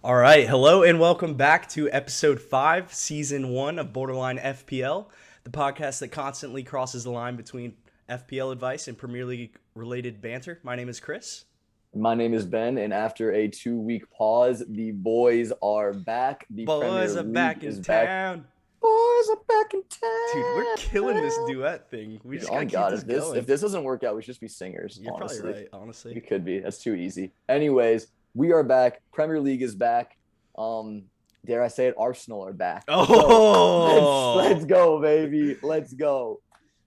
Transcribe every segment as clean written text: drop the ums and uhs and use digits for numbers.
All right, hello and welcome back to episode 5, season 1 of Borderline FPL, the podcast that constantly crosses the line between FPL advice and Premier League related banter. My name is Chris. My name is Ben, and after a 2-week pause, the boys are back. The Premier Boys are League back in is back. town. Boys are back in Dude, we're killing this town. duet thing. We Dude, just oh gotta my keep God, this if this going. if this doesn't work out, we should just be singers, You're probably honestly. right, honestly. We could be. That's too easy. Anyways, we are back. Premier League is back. Dare I say it, Arsenal are back. Oh! Let's go, baby. Let's go.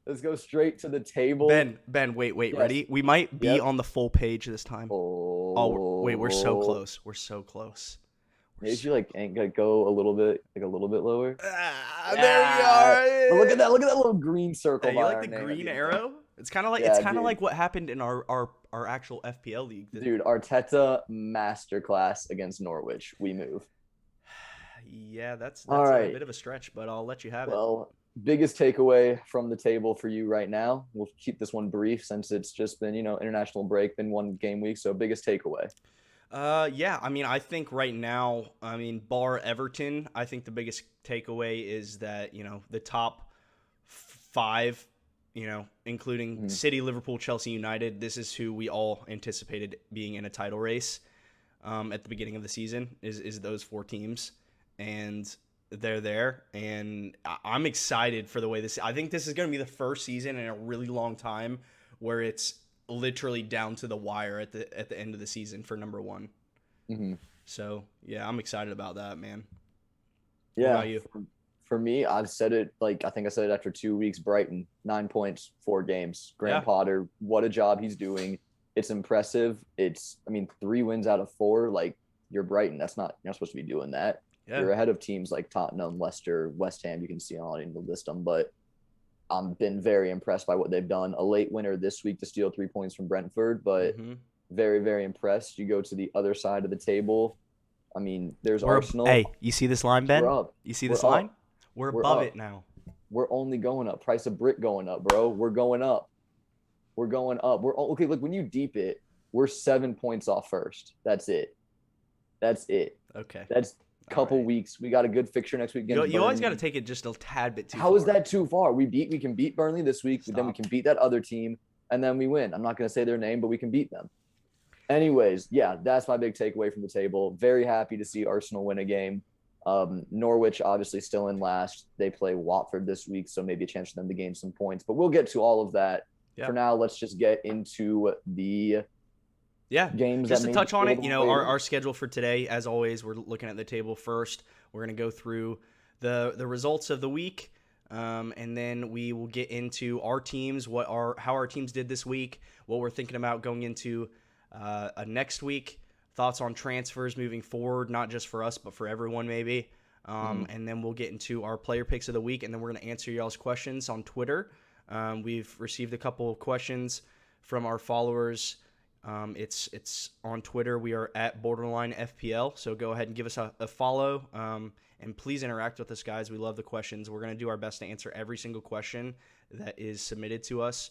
Let's go straight to the table. Ben, wait, Yes. ready? We might be Yep. on the full page this time. Wait, we're so close. We're so close. Maybe you ain't gonna go a little bit lower. There we are. But look at that little green circle. Hey, you by like our the name. green arrow? It's kind of like Yeah, like dude. what happened in our actual FPL league. Dude, Arteta masterclass against Norwich. We move. Yeah, that's All a right. bit of a stretch, but I'll let you have it. Well, biggest takeaway from the table for you right now. We'll keep this one brief since it's just been, international break, been one game week. So biggest takeaway. Yeah, I mean, I think right now, bar Everton, I think the biggest takeaway is that, the top 5, including City, Liverpool, Chelsea, United, this is who we all anticipated being in a title race at the beginning of the season, is those 4 teams. And they're there, and I'm excited for the way I think this is going to be the first season in a really long time where it's literally down to the wire at the end of the season for number 1. Mm-hmm. So yeah, I'm excited about that, man. Yeah. What about you? For me, I've said it I think I said it after 2 weeks. Brighton, 9 points, 4 games. Graham Yeah. Potter, what a job he's doing. It's impressive. 3 wins out of 4. Like, you're Brighton. You're not supposed to be doing that. Yeah. You're ahead of teams like Tottenham, Leicester, West Ham. You can see on in the list them, but I've been very impressed by what they've done. A late winner this week to steal 3 points from Brentford, but very, very impressed. You go to the other side of the table. I mean, there's Arsenal. Hey, you see this line, Ben? We're up. You see this line? We're above up. it now. We're only going up. Price of brick going up, bro. We're going up. We're going up. Okay. Look, when you deep it, we're 7 points off first. That's it. Okay. That's a couple weeks. We got a good fixture next week. You always got to take it just a tad bit too far. How is that too far? We can beat Burnley this week. Then we can beat that other team, and then we win. I'm not going to say their name, but we can beat them. Anyways, yeah, that's my big takeaway from the table. Very happy to see Arsenal win a game. Norwich obviously still in last. They play Watford this week, so maybe a chance for them to gain some points. But we'll get to all of that. Yeah. For now, let's just get into the games. Just to touch on it, our schedule for today, as always, we're looking at the table first. We're going to go through the results of the week, and then we will get into our teams, how our teams did this week, what we're thinking about going into next week, thoughts on transfers moving forward, not just for us, but for everyone maybe. And then we'll get into our player picks of the week, and then we're going to answer y'all's questions on Twitter. We've received a couple of questions from our followers. It's on Twitter. We are at Borderline FPL, so go ahead and give us a follow. And please interact with us, guys. We love the questions. We're going to do our best to answer every single question that is submitted to us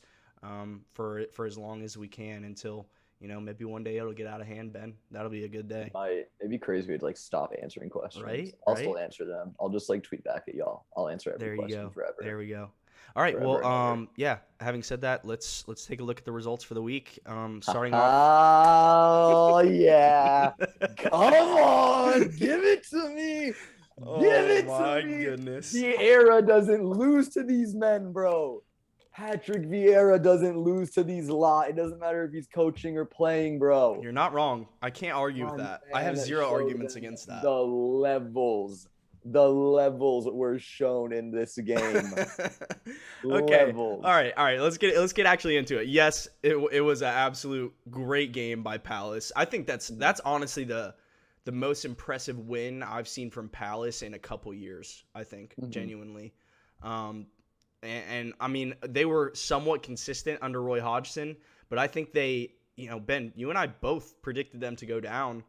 for as long as we can until maybe one day it'll get out of hand, Ben. That'll be a good day. It'd be crazy if we'd stop answering questions. Right? I'll still answer them. I'll just tweet back at y'all. I'll answer every question forever. There we go. All right. Well, yeah. Having said that, let's take a look at the results for the week. Starting off. Oh yeah! Come on, give it to me. Give it to me. My goodness. Vieira doesn't lose to these men, bro. Patrick Vieira doesn't lose to these lot. It doesn't matter if he's coaching or playing, bro. You're not wrong. I can't argue with that. I have zero arguments against that. The levels were shown in this game. Okay. Levels. All right. Let's get actually into it. Yes, it was an absolute great game by Palace. I think that's honestly the most impressive win I've seen from Palace in a couple years. I think genuinely. And I mean, they were somewhat consistent under Roy Hodgson, but I think they, Ben, you and I both predicted them to go down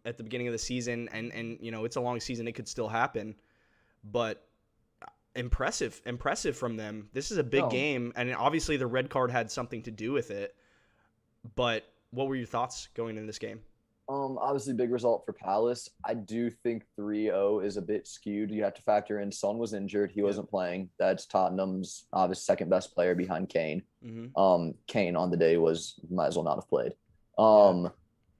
at the beginning of the season. And it's a long season. It could still happen. But impressive from them. This is a big game. And obviously the red card had something to do with it. But what were your thoughts going into this game? Obviously big result for Palace. I do think 3-0 is a bit skewed. You have to factor in Son was injured. He wasn't playing. That's Tottenham's obvious second best player behind Kane. Kane on the day might as well not have played.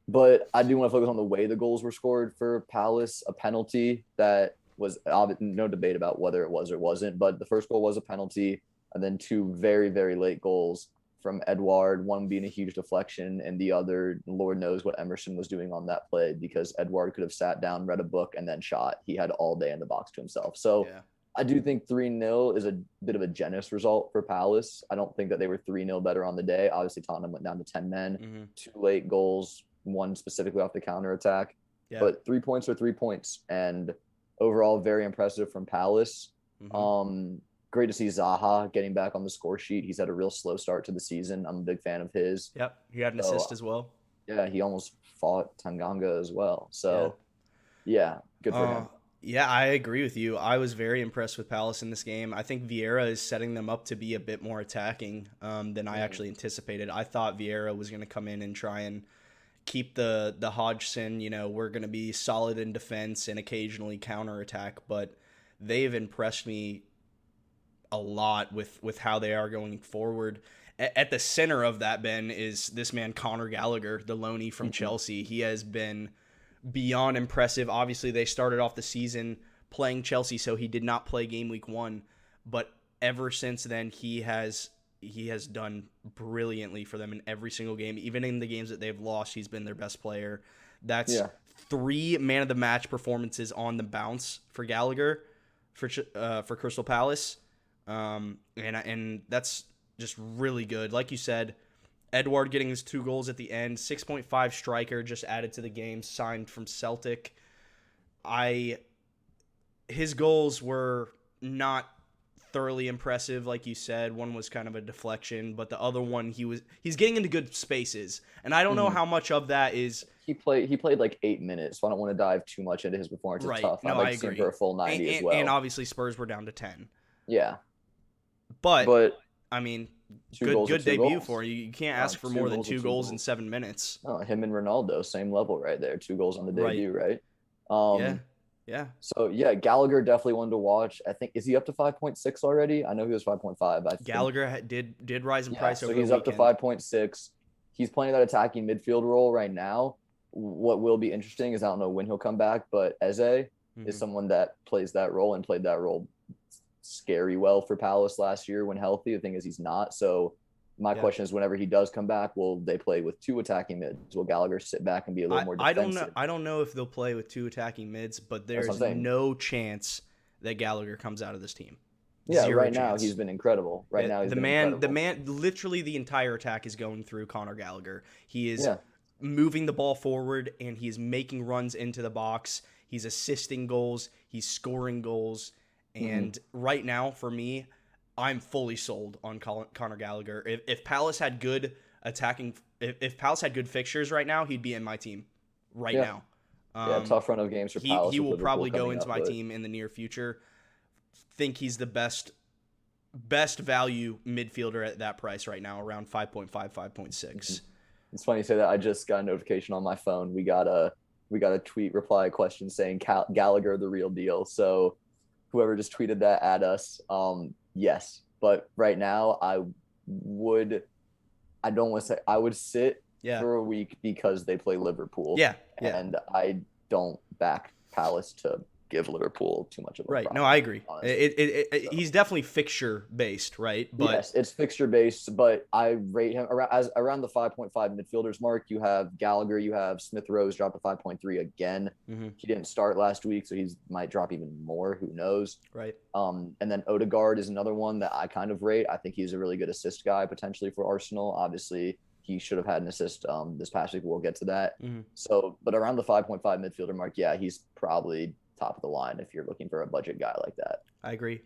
But I do want to focus on the way the goals were scored for Palace. A penalty that was no debate about whether it was or wasn't, but the first goal was a penalty, and then two very, very late goals from Edouard, one being a huge deflection, and the other, Lord knows what Emerson was doing on that play, because Edouard could have sat down, read a book, and then shot. He had all day in the box to himself. So I do think 3-0 is a bit of a generous result for Palace. I don't think that they were 3-0 better on the day. Obviously, Tottenham went down to 10 men, two late goals, one specifically off the counterattack. But 3 points are 3 points, and overall very impressive from Palace. Great to see Zaha getting back on the score sheet. He's had a real slow start to the season. I'm a big fan of his. He had an assist as well. Yeah, he almost fought Tanganga as well. So, good for him. Yeah, I agree with you. I was very impressed with Palace in this game. I think Vieira is setting them up to be a bit more attacking than I actually anticipated. I thought Vieira was going to come in and try and keep the Hodgson, we're going to be solid in defense and occasionally counterattack, but they've impressed me a lot with how they are going forward. At the center of that, Ben, is this man Conor Gallagher, the loanee from Chelsea. He has been beyond impressive. Obviously, they started off the season playing Chelsea, so he did not play game week 1, but ever since then he has done brilliantly for them in every single game. Even in the games that they've lost, he's been their best player. That's 3 man of the match performances on the bounce for Gallagher for Crystal Palace. And that's just really good. Like you said, Edouard getting his 2 goals at the end, 6.5 striker just added to the game, signed from Celtic. His goals were not thoroughly impressive, like you said. One was kind of a deflection, but the other one he's getting into good spaces, and I don't know how much of that is he played like 8 minutes, so I don't want to dive too much into his performance. It's tough. No, I'd like I to see him agree. for a full 90 as well. And obviously Spurs were down to 10. Yeah, but I mean, good debut goals. for you. You can't ask for more than 2 goals in 7 minutes. Oh, him and Ronaldo, same level right there. 2 goals on the debut, right? Yeah. So Gallagher definitely one to watch. I think, is he up to 5.6 already? I know he was 5.5. Gallagher did rise in price over the weekend. So he's up to 5.6. He's playing that attacking midfield role right now. What will be interesting is I don't know when he'll come back, but Eze is someone that plays that role and played that role scary well for Palace last year when healthy. The thing is he's not. So my question is, whenever he does come back, will they play with 2 attacking mids? Will Gallagher sit back and be a little more defensive? I don't know if they'll play with 2 attacking mids, but there's no chance that Gallagher comes out of this team. Yeah, Zero chance. Now he's been incredible. The man, literally the entire attack is going through Conor Gallagher. He is moving the ball forward, and he's making runs into the box. He's assisting goals. He's scoring goals. And right now, for me, I'm fully sold on Conor Gallagher. If Palace had good if Palace had good fixtures right now, he'd be in my team now. Tough run of games for Palace. He will probably go into my team in the near future. Think he's the best value midfielder at that price right now, around 5.5, 5.6. It's funny you say that. I just got a notification on my phone. We got a tweet reply question saying Gallagher the real deal. So whoever just tweeted that at us, yes. But right now, I would sit for a week because they play Liverpool. And I don't back Palace to give Liverpool too much of a problem. No, I agree. He's definitely fixture based, right? But yes, it's fixture based, but I rate him around the 5.5 midfielders mark. You have Gallagher, you have Smith Rowe dropped to 5.3 again. He didn't start last week, so he might drop even more. Who knows? Right. And then Odegaard is another one that I kind of rate. I think he's a really good assist guy potentially for Arsenal. Obviously, he should have had an assist this past week. We'll get to that. So, but around the 5.5 midfielder mark, he's probably top of the line if you're looking for a budget guy like that. I agree.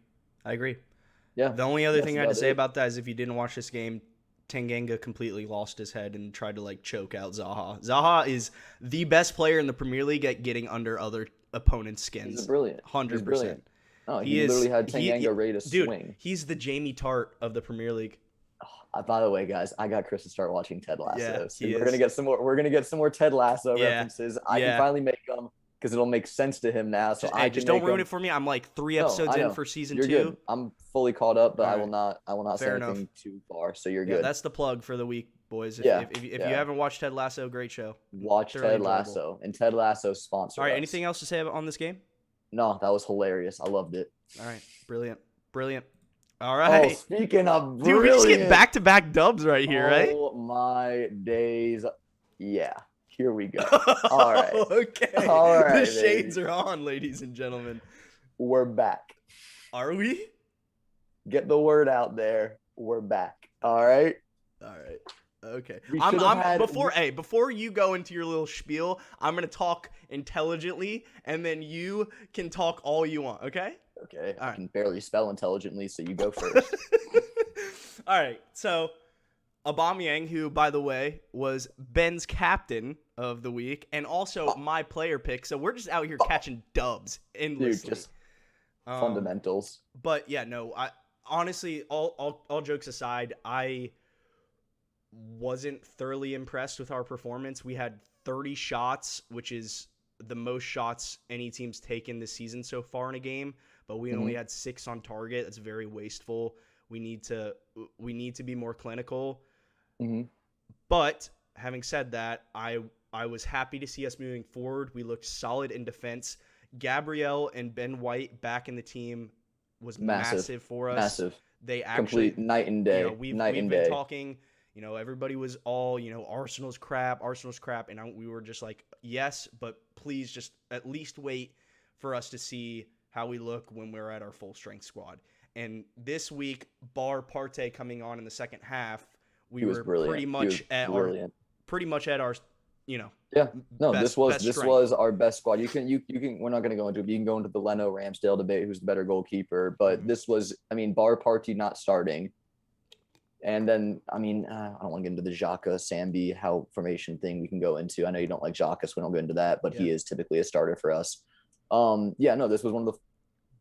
Yeah. The only other thing I had to say about that is if you didn't watch this game, Tanganga completely lost his head and tried to choke out Zaha. Zaha is the best player in the Premier League at getting under other opponents' skins. He's brilliant. 100%. Oh, he literally had Tanganga ready to swing. He's the Jamie Tart of the Premier League. Oh, By the way, guys, I got Chris to start watching Ted Lasso. Yeah, So he we're is. gonna get some more. We're gonna get some more Ted Lasso Yeah, references. I can yeah. finally make them because it'll make sense to him now. So Just, I hey, can just don't make ruin them. it for me. I'm like 3 No, episodes I in know for season you're 2. good. I'm fully caught up, but All I right. will not. I will not Fair say enough. anything too far. So you're Yeah, good. that's the plug for the week, boys. If Yeah, if you yeah. haven't watched Ted Lasso, great show. Watch Thoroughly Ted enjoyable. Lasso, and Ted Lasso All sponsor right, us. anything else to say on this game? No, that was hilarious. I loved it. All right, brilliant. All Oh, right. speaking of Dude, brilliant, we just get back-to-back dubs right here, right? Oh my days. Yeah, here we go. All right. Okay. All right, The shades baby. are on, ladies and gentlemen. We're back. Are we? Get the word out there. We're back. All right. All right. Okay. We should have had Before you go into your little spiel, I'm gonna talk intelligently, and then you can talk all you want. Okay. Okay. All I right. can barely spell intelligently, so you go first. All right. So, Aubameyang, who by the way was Ben's captain of the week, and also my player pick. So we're just out here catching dubs endlessly. Dude, just fundamentals. But yeah, no. I honestly, all jokes aside, I wasn't thoroughly impressed with our performance. We had 30 shots, which is the most shots any team's taken this season so far in a game, but we only had 6 on target. That's very wasteful. We need to be more clinical. But having said that, I was happy to see us moving forward. We looked solid in defense. Gabriel and Ben White back in the team was massive for us. Massive. They actually complete night and day. We've night and been day. talking. Everybody was all, Arsenal's crap, and we were just like, yes, but please just at least wait for us to see how we look when we're at our full strength squad. And this week, bar Partey coming on in the second half, we were pretty much at our Yeah. No, best, this was our best squad. You can we're not going to go into it, but you can go into the Leno Ramsdale debate, who's the better goalkeeper, but this was, bar Partey not starting. And then, I don't want to get into the Xhaka, Sambi, how formation thing we can go into. I know you don't like Xhaka, so we don't go into that, but he is typically a starter for us. This was one of the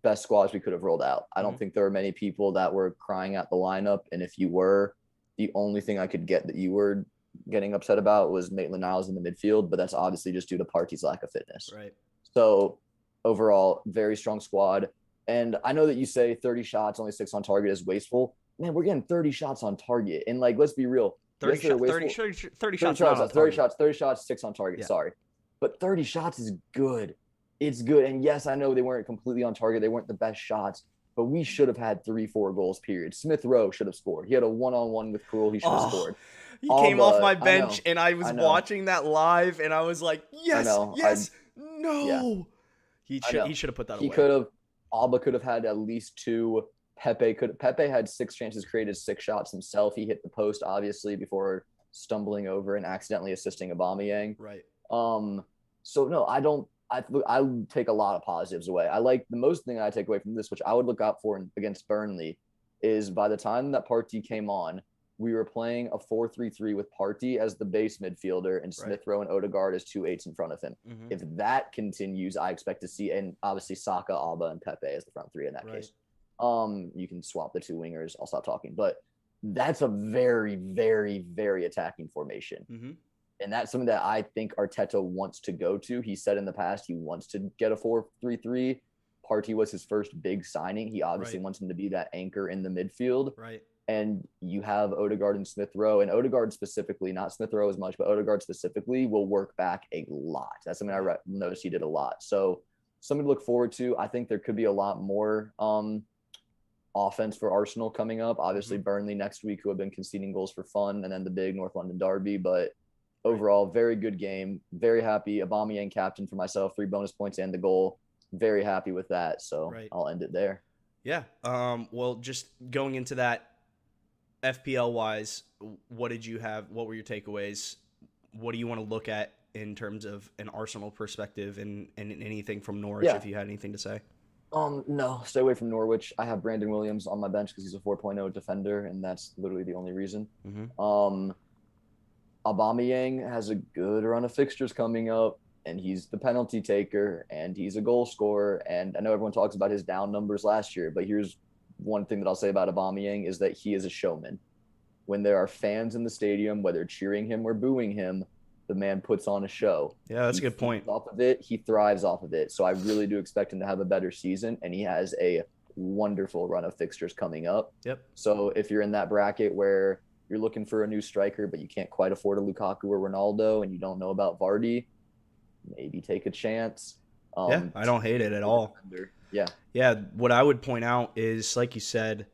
best squads we could have rolled out. I don't think there were many people that were crying at the lineup. And if you were, the only thing I could get that you were getting upset about was Maitland-Niles in the midfield, but that's obviously just due to Partey's lack of fitness. Right. So overall, very strong squad. And I know that you say 30 shots, only 6 on target is wasteful. Man, we're getting 30 shots on target. And let's be real. 30 shots, 6 on target. Yeah. Sorry. But 30 shots is good. It's good. And yes, I know they weren't completely on target. They weren't the best shots, but we should have had 3-4 goals, period. Smith Rowe should have scored. He had a one-on-one with Krul. He should have scored. He came off my bench, and I was watching that live, and I was like, yes. No. Yeah. He should have put that away. He could have. Alba could have had at least 2. Pepe had 6 chances created, 6 shots himself. He hit the post, obviously, before stumbling over and accidentally assisting Aubameyang. Right. So no, I take a lot of positives away. I like the most thing I take away from this, which I would look out for against Burnley, is by the time that Partey came on, we were playing a 4-3-3 with Partey as the base midfielder and Smith Rowe and Odegaard as 2 8s in front of him. If that continues, I expect to see, and obviously Saka, Alba, and Pepe as the front 3 in that case. You can swap the 2 wingers. I'll stop talking, but that's a very, very, very attacking formation. And that's something that I think Arteta wants to go to. He said in the past he wants to get a 4-3-3. Partey was his first big signing. He obviously wants him to be that anchor in the midfield. Right. And you have Odegaard and Smith Rowe, and Odegaard specifically, not Smith Rowe as much, but Odegaard specifically will work back a lot. That's something I noticed he did a lot. So something to look forward to. I think there could be a lot more offense for Arsenal coming up. Obviously, Burnley next week, who have been conceding goals for fun, and then the big North London derby. But overall, very good game. Very happy. Aubameyang captain for myself, 3 bonus points and the goal. Very happy with that. So I'll end it there. Yeah. Well, just going into that, FPL wise, what did you have? What were your takeaways? What do you want to look at in terms of an Arsenal perspective and anything from Norwich, if you had anything to say? No, stay away from Norwich. I have Brandon Williams on my bench because he's a 4.0 defender, and that's literally the only reason. Aubameyang has a good run of fixtures coming up, and he's the penalty taker, and he's a goal scorer. And I know everyone talks about his down numbers last year, but here's one thing that I'll say about Aubameyang is that he is a showman. when there are fans in the stadium, whether cheering him or booing him, the man puts on a show. Yeah, that's a good point. Off of it, he thrives off of it. So I really do expect him to have a better season, and he has a wonderful run of fixtures coming up. Yep. So if you're in that bracket where you're looking for a new striker, but you can't quite afford a Lukaku or Ronaldo, and you don't know about Vardy, maybe take a chance. Yeah, I don't hate it at all. Yeah. Yeah, what I would point out is, like you said,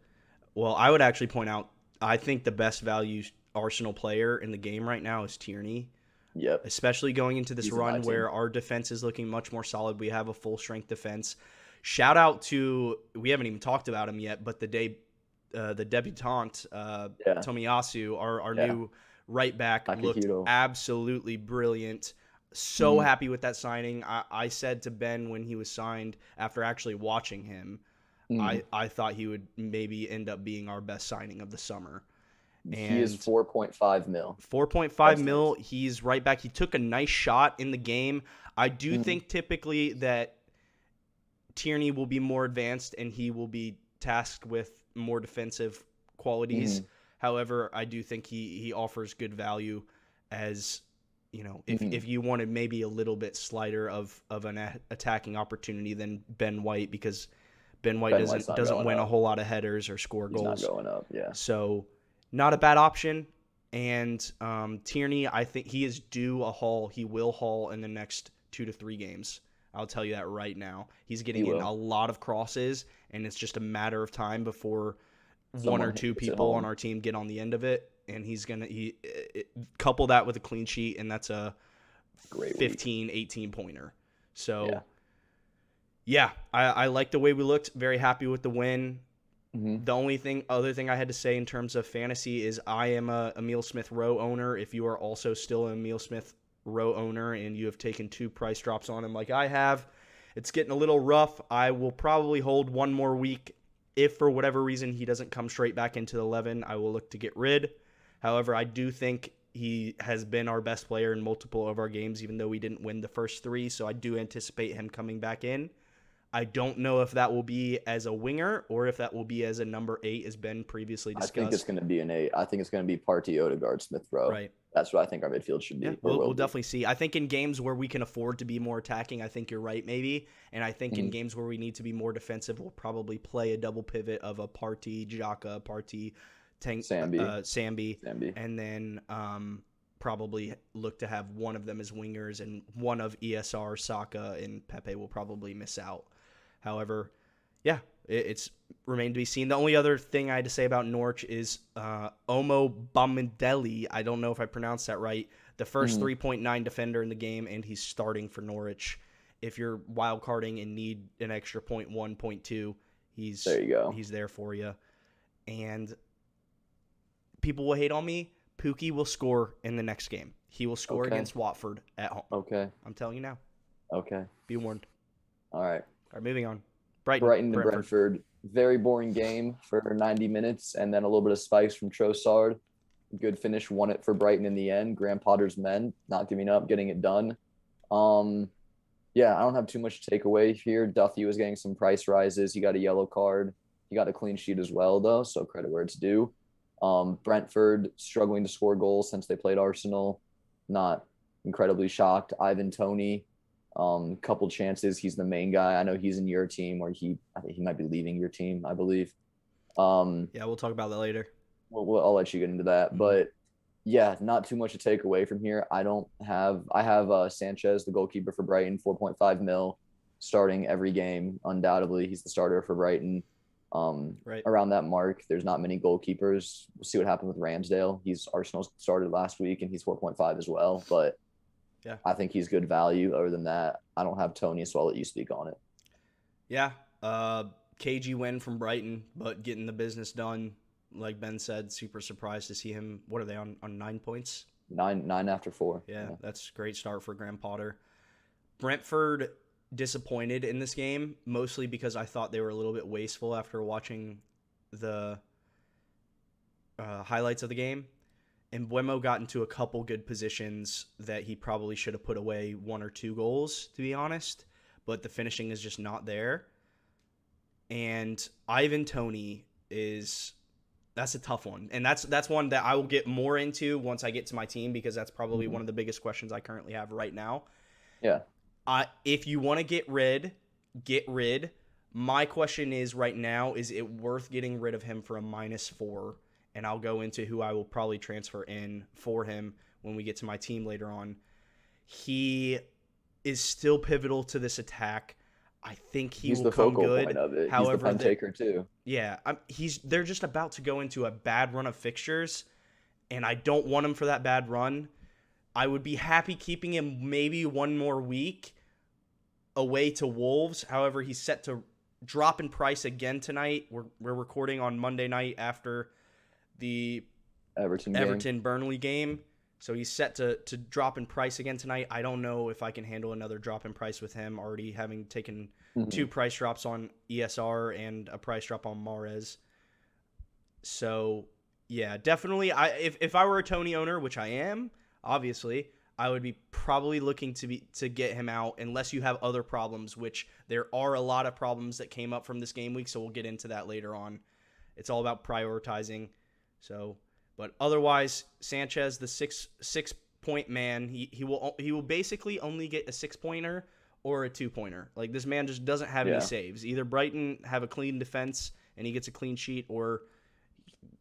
well, I would actually point out, I think the best value Arsenal player in the game right now is Tierney. Yep. Especially going into this run where our defense is looking much more solid. We have a full strength defense. Shout out to, we haven't even talked about him yet, but the debutant, Tomiyasu, our new right back, looked absolutely brilliant. So happy with that signing. I said to Ben when he was signed, after actually watching him, I thought he would maybe end up being our best signing of the summer. And he is 4.5 mil. 4.5 mil. He's right back. He took a nice shot in the game. I do think typically that Tierney will be more advanced and he will be tasked with more defensive qualities. However, I do think he offers good value as, you know, if you wanted maybe a little bit slighter of an attacking opportunity than Ben White, because Ben White doesn't win a whole lot of headers or score goals. He's not going up, yeah. So not a bad option. And Tierney, I think he is due a haul. He will haul in the next 2 to 3 games. I'll tell you that right now. He's getting in a lot of crosses, and it's just a matter of time before one or two people on our team get on the end of it. And he's going to couple that with a clean sheet, and that's a great 15, 18-pointer. So, yeah, I like the way we looked. Very happy with the win. The only other thing I had to say in terms of fantasy is I am a Emile Smith-Rowe owner. If you are also still an Emile Smith-Rowe owner and you have taken 2 price drops on him like I have, it's getting a little rough. I will probably hold one more week. If for whatever reason he doesn't come straight back into the 11, I will look to get rid. However, I do think he has been our best player in multiple of our games, even though we didn't win the first 3. So I do anticipate him coming back in. I don't know if that will be as a winger or if that will be as a number 8, as Ben previously discussed. I think it's going to be an 8. I think it's going to be Partey, Odegaard, Smith-Rowe. Right. That's what I think our midfield should be. Yeah, we'll definitely see. I think in games where we can afford to be more attacking, I think you're right, maybe. And I think in games where we need to be more defensive, we'll probably play a double pivot of a Partey, Xhaka, Partey, Sambi, and then probably look to have one of them as wingers, and one of ESR, Saka, and Pepe will probably miss out. However, yeah, it's remained to be seen. The only other thing I had to say about Norwich is Omo Bamidele. I don't know if I pronounced that right. The first 3.9 defender in the game, and he's starting for Norwich. If you're wild carding and need an extra 0.1, 0.2, there you go. He's there for you. And people will hate on me. Pookie will score in the next game. He will score against Watford at home. Okay. I'm telling you now. Okay. Be warned. All right. All right, moving on. Brighton to Brentford. Very boring game for 90 minutes, and then a little bit of spice from Trossard. Good finish, won it for Brighton in the end. Graham Potter's men, not giving up, getting it done. Yeah, I don't have too much to take away here. Duffy was getting some price rises. He got a yellow card. He got a clean sheet as well, though, so credit where it's due. Brentford struggling to score goals since they played Arsenal. Not incredibly shocked. Ivan Toney. Couple chances. He's the main guy. I know he's in your team, or I think he might be leaving your team, I believe. Yeah, we'll talk about that later. I'll let you get into that. But yeah, not too much to take away from here. I have Sanchez, the goalkeeper for Brighton, 4.5 mil, starting every game. Undoubtedly, he's the starter for Brighton. Around that mark, there's not many goalkeepers. We'll see what happens with Ramsdale. Arsenal started last week, and he's 4.5 as well. But yeah, I think he's good value. Other than that, I don't have Tony, so I'll let you speak on it. Yeah, KG win from Brighton, but getting the business done. Like Ben said, super surprised to see him. What are they on 9 points? Nine after 4. Yeah, that's a great start for Graham Potter. Brentford disappointed in this game, mostly because I thought they were a little bit wasteful after watching the highlights of the game. And Mbeumo got into a couple good positions that he probably should have put away 1 or 2 goals, to be honest. But the finishing is just not there. And Ivan Toney is That's a tough one. And that's one that I will get more into once I get to my team, because that's probably one of the biggest questions I currently have right now. Yeah. If you want to get rid. My question is right now, is it worth getting rid of him for a -4? And I'll go into who I will probably transfer in for him when we get to my team later on. He is still pivotal to this attack. I think he's will the come focal good. point of it. However, he's the pen taker too. Yeah, they're just about to go into a bad run of fixtures, and I don't want him for that bad run. I would be happy keeping him maybe one more week away to Wolves. However, he's set to drop in price again tonight. We're recording on Monday night after the Everton Burnley game. So he's set to drop in price again tonight. I don't know if I can handle another drop in price with him, already having taken 2 price drops on ESR and a price drop on Mahrez. So, yeah, definitely. If I were a Tony owner, which I am, obviously, I would be probably looking to get him out unless you have other problems, which there are a lot of problems that came up from this game week, so we'll get into that later on. It's all about prioritizing. So, but otherwise, Sanchez, the six point man, he will basically only get a 6-pointer or a 2-pointer. Like, this man just doesn't have any saves. Either Brighton have a clean defense and he gets a clean sheet, or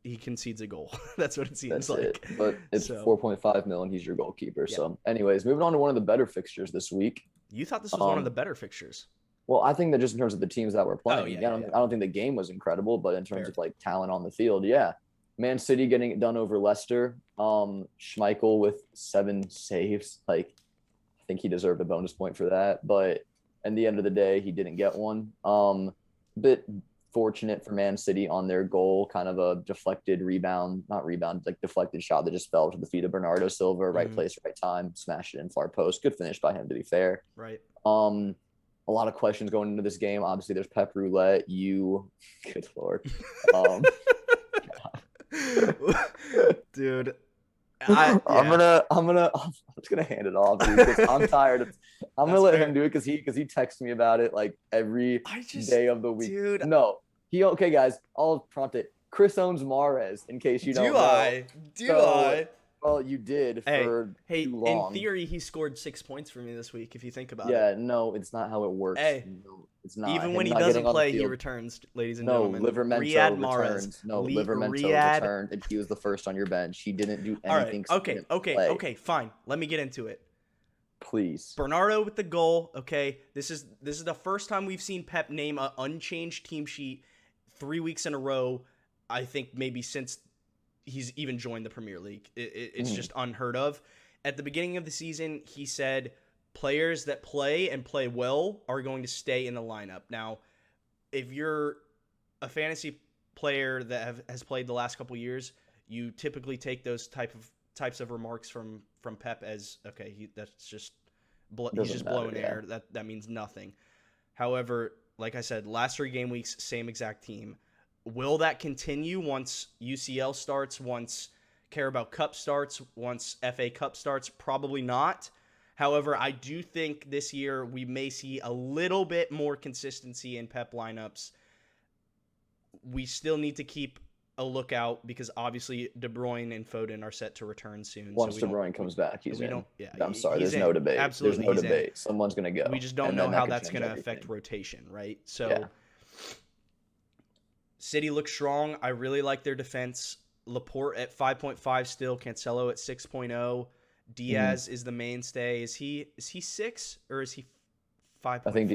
he concedes a goal. That's what it seems like. But it's 4.5 million. He's your goalkeeper. Yeah. So, anyways, moving on to one of the better fixtures this week. You thought this was one of the better fixtures? Well, I think that just in terms of the teams that were playing, I don't think the game was incredible, but in terms of like talent on the field, Man City getting it done over Leicester. Schmeichel with 7 saves. Like, I think he deserved a bonus point for that. But at the end of the day, he didn't get one. Bit fortunate for Man City on their goal, kind of a deflected deflected shot that just fell to the feet of Bernardo Silva. Right place, right time, smashed it in far post. Good finish by him, to be fair. Right. A lot of questions going into this game. Obviously, there's Pep Roulette. Good Lord. Dude, I'm just gonna hand it off, dude, because I'm tired. I'm gonna let him do it because he texts me about it like every day of the week. Dude, no, okay, guys. I'll prompt it. Chris owns Mahrez, in case you don't know. Do I? Well, you did for too long. In theory, he scored 6 points for me this week, if you think about it. Yeah, no, it's not how it works. No, it's not. Even when he doesn't play, he returns, ladies and gentlemen. Livramento returns. Livramento returned, and he was the first on your bench. He didn't do anything. All right, okay, fine. Let me get into it. Please. Bernardo with the goal, okay? This is the first time we've seen Pep name an unchanged team sheet 3 weeks in a row, I think maybe since he's even joined the Premier League. It's just unheard of. At the beginning of the season, he said players that play and play well are going to stay in the lineup. Now, if you're a fantasy player that has played the last couple years, you typically take those types of remarks from Pep as, okay, he's just blowing air. That means nothing. However, like I said, last 3 game weeks, same exact team. Will that continue once UCL starts, once Carabao Cup starts, once FA Cup starts? Probably not. However, I do think this year we may see a little bit more consistency in Pep lineups. We still need to keep a lookout because obviously De Bruyne and Foden are set to return soon. Once De Bruyne comes back, he's in. I'm sorry, there's in. no debate. Absolutely, there's no debate. Someone's going to go. We just don't know how that's going to affect rotation, right? So City looks strong. I really like their defense. Laporte at 5.5 still. Cancelo at 6.0. Diaz is the mainstay. Is he 6 or is he 5.5? I think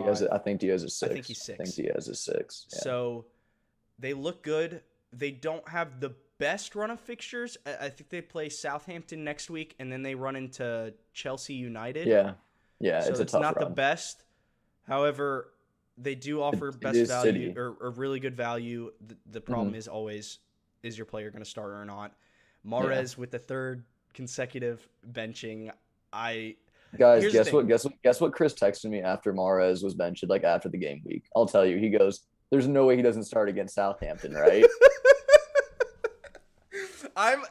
Diaz is 6. I think he's 6. I think Diaz is 6. Yeah. So they look good. They don't have the best run of fixtures. I think they play Southampton next week, and then they run into Chelsea United. Yeah, so it's a tough not run. The best. However, they do offer best value or really good value. The problem is always, is your player going to start or not? Mahrez with the 3rd consecutive benching. Guys, guess what Chris texted me after Mahrez was benched, like after the game week. I'll tell you. He goes, "There's no way he doesn't start against Southampton, right?"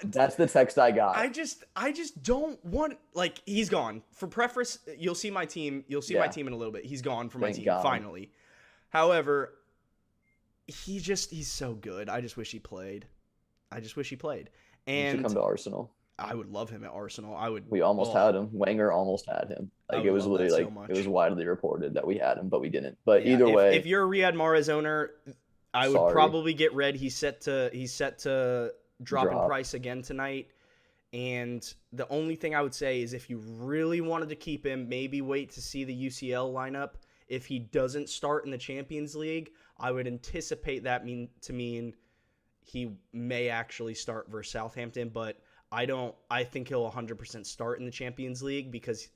That's the text I got. I just don't want, like, he's gone. For preference, you'll see my team. You'll see my team in a little bit. He's gone from my team finally. However, he's so good. I just wish he played. I just wish he played. He should And come to Arsenal. I would love him at Arsenal. We almost had him. Wenger almost had him. I Like, would it was love that literally so it was much. widely reported that we had him, but we didn't. But Yeah, either way, if you're a Riyad Mahrez owner, I would sorry. probably get red. He's set to drop in price again tonight. And the only thing I would say is if you really wanted to keep him, maybe wait to see the UCL lineup. If he doesn't start in the Champions League, I would anticipate that to mean he may actually start versus Southampton, but I think he'll 100% start in the Champions League because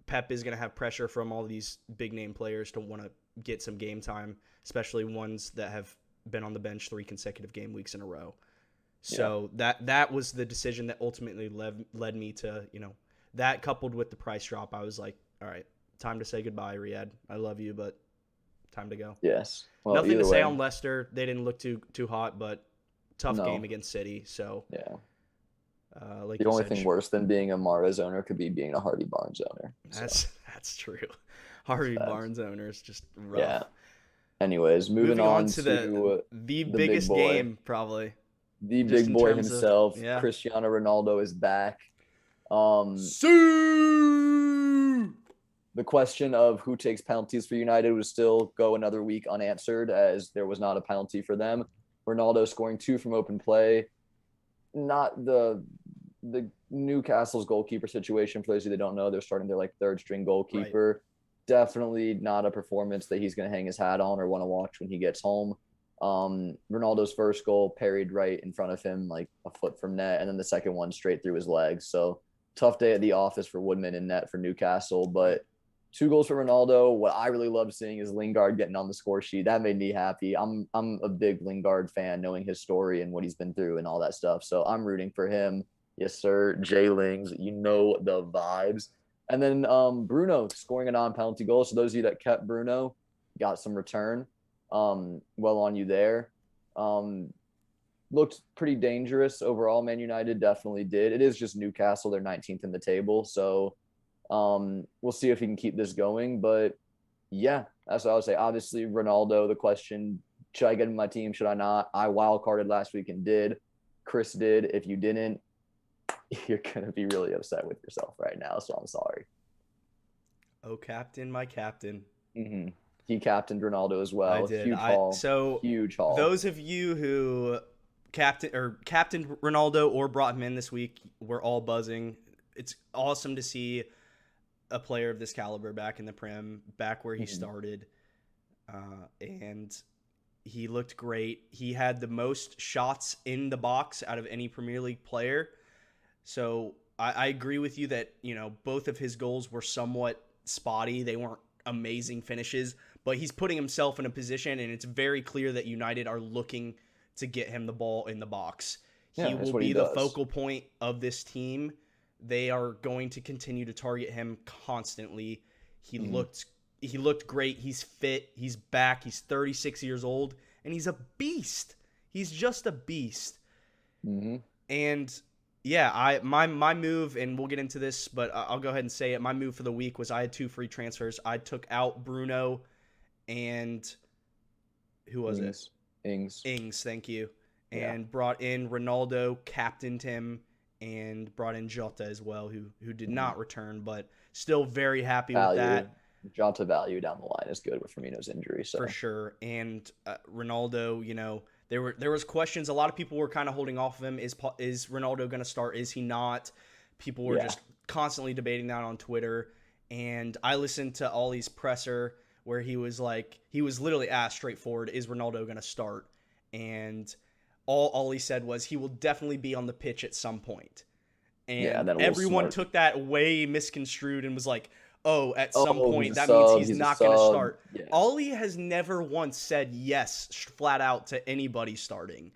Pep is going to have pressure from all these big name players to want to get some game time, especially ones that have been on the bench 3 consecutive game weeks in a row. So that was the decision that ultimately led me to, that coupled with the price drop. I was like, all right, time to say goodbye, Riyad. I love you, but time to go. Yes. Well, nothing to say on Leicester. They didn't look too hot, but tough game against City. So like the only thing worse than being a Mahrez owner could be being a Harvey Barnes owner. That's true. Harvey Barnes owner is just rough. Yeah. Anyways, moving on to the biggest game probably. The big boy himself, Cristiano Ronaldo, is back. The question of who takes penalties for United would still go another week unanswered, as there was not a penalty for them. Ronaldo scoring 2 from open play. Not the Newcastle's goalkeeper situation. For those of you that don't know, they're starting their third string goalkeeper. Right. Definitely not a performance that he's going to hang his hat on or want to watch when he gets home. Ronaldo's first goal parried right in front of him, like a foot from net, and then the second one straight through his legs. So tough day at the office for Woodman in net for Newcastle, but 2 goals for Ronaldo. What I really love seeing is Lingard getting on the score sheet. That made me happy. I'm a big Lingard fan, knowing his story and what he's been through and all that stuff. So I'm rooting for him. Yes, sir. Jay Lings, the vibes. And then Bruno scoring a non-penalty goal. So those of you that kept Bruno got some return. Well on you there. Looked pretty dangerous overall. Man United definitely did. It is just Newcastle. They're 19th in the table. So we'll see if he can keep this going. But yeah, that's what I would say. Obviously, Ronaldo, the question, should I get him in my team? Should I not? I wildcarded last week and did. Chris did. If you didn't, you're going to be really upset with yourself right now. So I'm sorry. Oh, captain, my captain. Mm-hmm. He captained Ronaldo as well. I did. Huge haul. Those of you who captained Ronaldo or brought him in this week, we're all buzzing. It's awesome to see a player of this caliber back in the Prem, back where he started. And he looked great. He had the most shots in the box out of any Premier League player. So I agree with you that, both of his goals were somewhat spotty. They weren't amazing finishes, but he's putting himself in a position, and it's very clear that United are looking to get him the ball in the box. He will be the focal point of this team. They are going to continue to target him constantly. He looked great. He's fit. He's back. He's 36 years old, and he's a beast. He's just a beast. Mm-hmm. And yeah, my move, and we'll get into this, but I'll go ahead and say it. My move for the week was I had 2 free transfers. I took out Bruno and who was it? Ings, thank you. And brought in Ronaldo, captained him, and brought in Jota as well, who did not return, but still very happy with that. Jota value down the line is good with Firmino's injury. So. For sure. And Ronaldo, there was questions. A lot of people were kind of holding off of him. Is Ronaldo going to start? Is he not? People were just constantly debating that on Twitter. And I listened to Ollie's presser where he was literally asked straightforward, is Ronaldo going to start? And all Ollie said was he will definitely be on the pitch at some point. And everyone took that way misconstrued and was like, oh, at some point, that means he's not going to start. Yeah. Ollie has never once said yes flat out to anybody starting.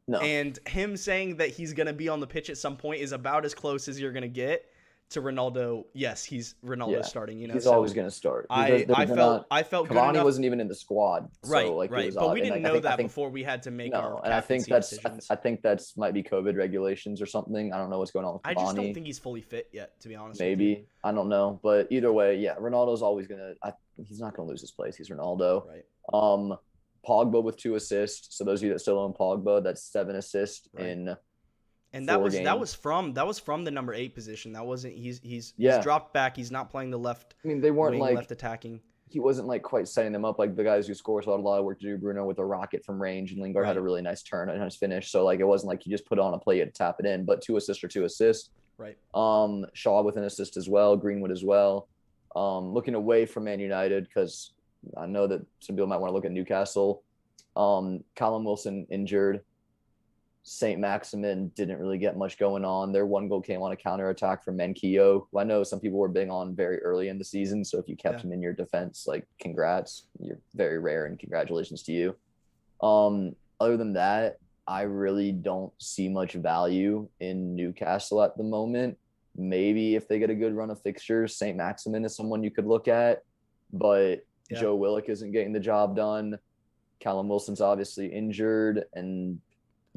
No. And him saying that he's going to be on the pitch at some point is about as close as you're going to get to Ronaldo. Yes, he's Ronaldo starting. He's always going to start. I felt Cavani good enough. Wasn't even in the squad. Right. But we didn't know that before we had to make our decisions. I think that's might be COVID regulations or something. I don't know what's going on with Cavani. I just don't think he's fully fit yet, to be honest. Maybe. I don't know. But either way, Ronaldo's always going to – he's not going to lose his place. He's Ronaldo. Right. Pogba with 2 assists. So those of you that still own Pogba, that's 7 assists in And 4 that games. was from the number 8 position. That wasn't he's Yeah. dropped back. He's not playing the left I mean, they weren't wing, like left attacking. he wasn't like quite setting them up like the guys who score. So had a lot of work to do. Bruno with a rocket from range, and Lingard had a really nice turn and nice finish. So like it wasn't like you just put on a play and tap it in, but 2 assists or 2 assists. Right. Shaw with an assist as well, Greenwood as well. Looking away from Man United because I know that some people might want to look at Newcastle. Callum Wilson injured. St. Maximin didn't really get much going on. Their 1 goal came on a counterattack from Menkio, who I know some people were big on very early in the season. So if you kept him in your defense, like congrats. You're very rare and congratulations to you. Other than that, I really don't see much value in Newcastle at the moment. Maybe if they get a good run of fixtures, St. Maximin is someone you could look at, but Joe Willock isn't getting the job done. Callum Wilson's obviously injured, and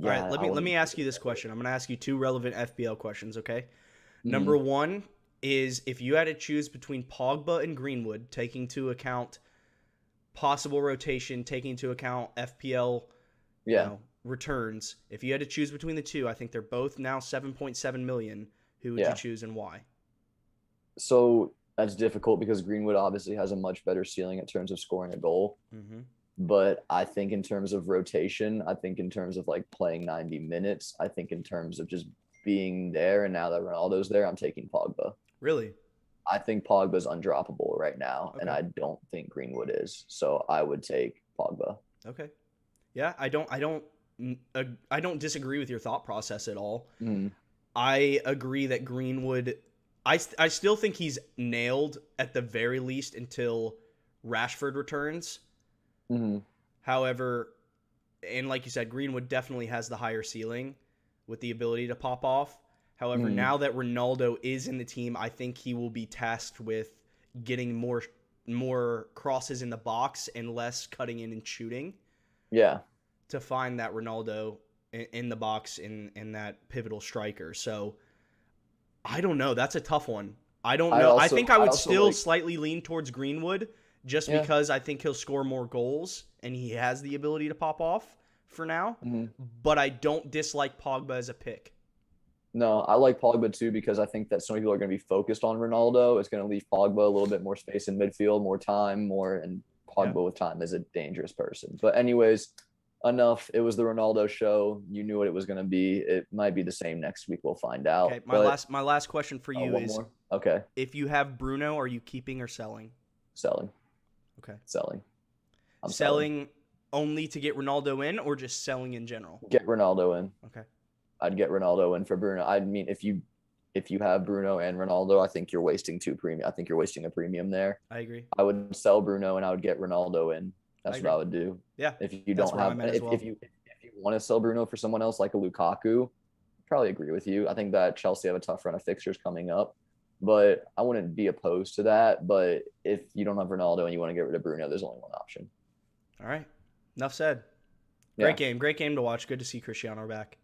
all right, let me ask you this question. I'm going to ask you 2 relevant FPL questions, okay? Number 1 is if you had to choose between Pogba and Greenwood, taking into account possible rotation, taking into account FPL returns. If you had to choose between the 2, I think they're both now 7.7 million. Who would you choose and why? So that's difficult because Greenwood obviously has a much better ceiling in terms of scoring a goal. Mm-hmm. But I think in terms of rotation, I think in terms of like playing 90 minutes, I think in terms of just being there, and now that Ronaldo's there, I'm taking Pogba. Really? I think Pogba's undroppable right now, and I don't think Greenwood is. So I would take Pogba. Okay. Yeah, I don't disagree with your thought process at all. I agree that Greenwood, I still think he's nailed at the very least until Rashford returns. However, and like you said, Greenwood definitely has the higher ceiling with the ability to pop off. However, now that Ronaldo is in the team, I think he will be tasked with getting more crosses in the box and less cutting in and shooting. Yeah. To find that Ronaldo in the box in that pivotal striker. So I don't know. That's a tough one. I don't know. I think I would still slightly lean towards Greenwood just because I think he'll score more goals and he has the ability to pop off for now. But I don't dislike Pogba as a pick. No, I like Pogba too because I think that so many people are going to be focused on Ronaldo. It's going to leave Pogba a little bit more space in midfield, more time, and Pogba with time is a dangerous person. But anyways, enough. It was the Ronaldo show. You knew what it was going to be. It might be the same next week. We'll find out. Okay, my last question for you is: okay, if you have Bruno, are you keeping or selling? Selling. Okay, selling. I'm selling only to get Ronaldo in, or just selling in general? Get Ronaldo in. Okay, I'd get Ronaldo in for Bruno. I mean, if you have Bruno and Ronaldo, I think you're wasting I think you're wasting a premium there. I agree. I would sell Bruno and I would get Ronaldo in. That's what I would do. Yeah. If you don't have, if you want to sell Bruno for someone else like a Lukaku, I'd probably agree with you. I think that Chelsea have a tough run of fixtures coming up, but I wouldn't be opposed to that. But if you don't have Ronaldo and you want to get rid of Bruno, there's only one option. All right. Enough said. Great game to watch. Good to see Cristiano back.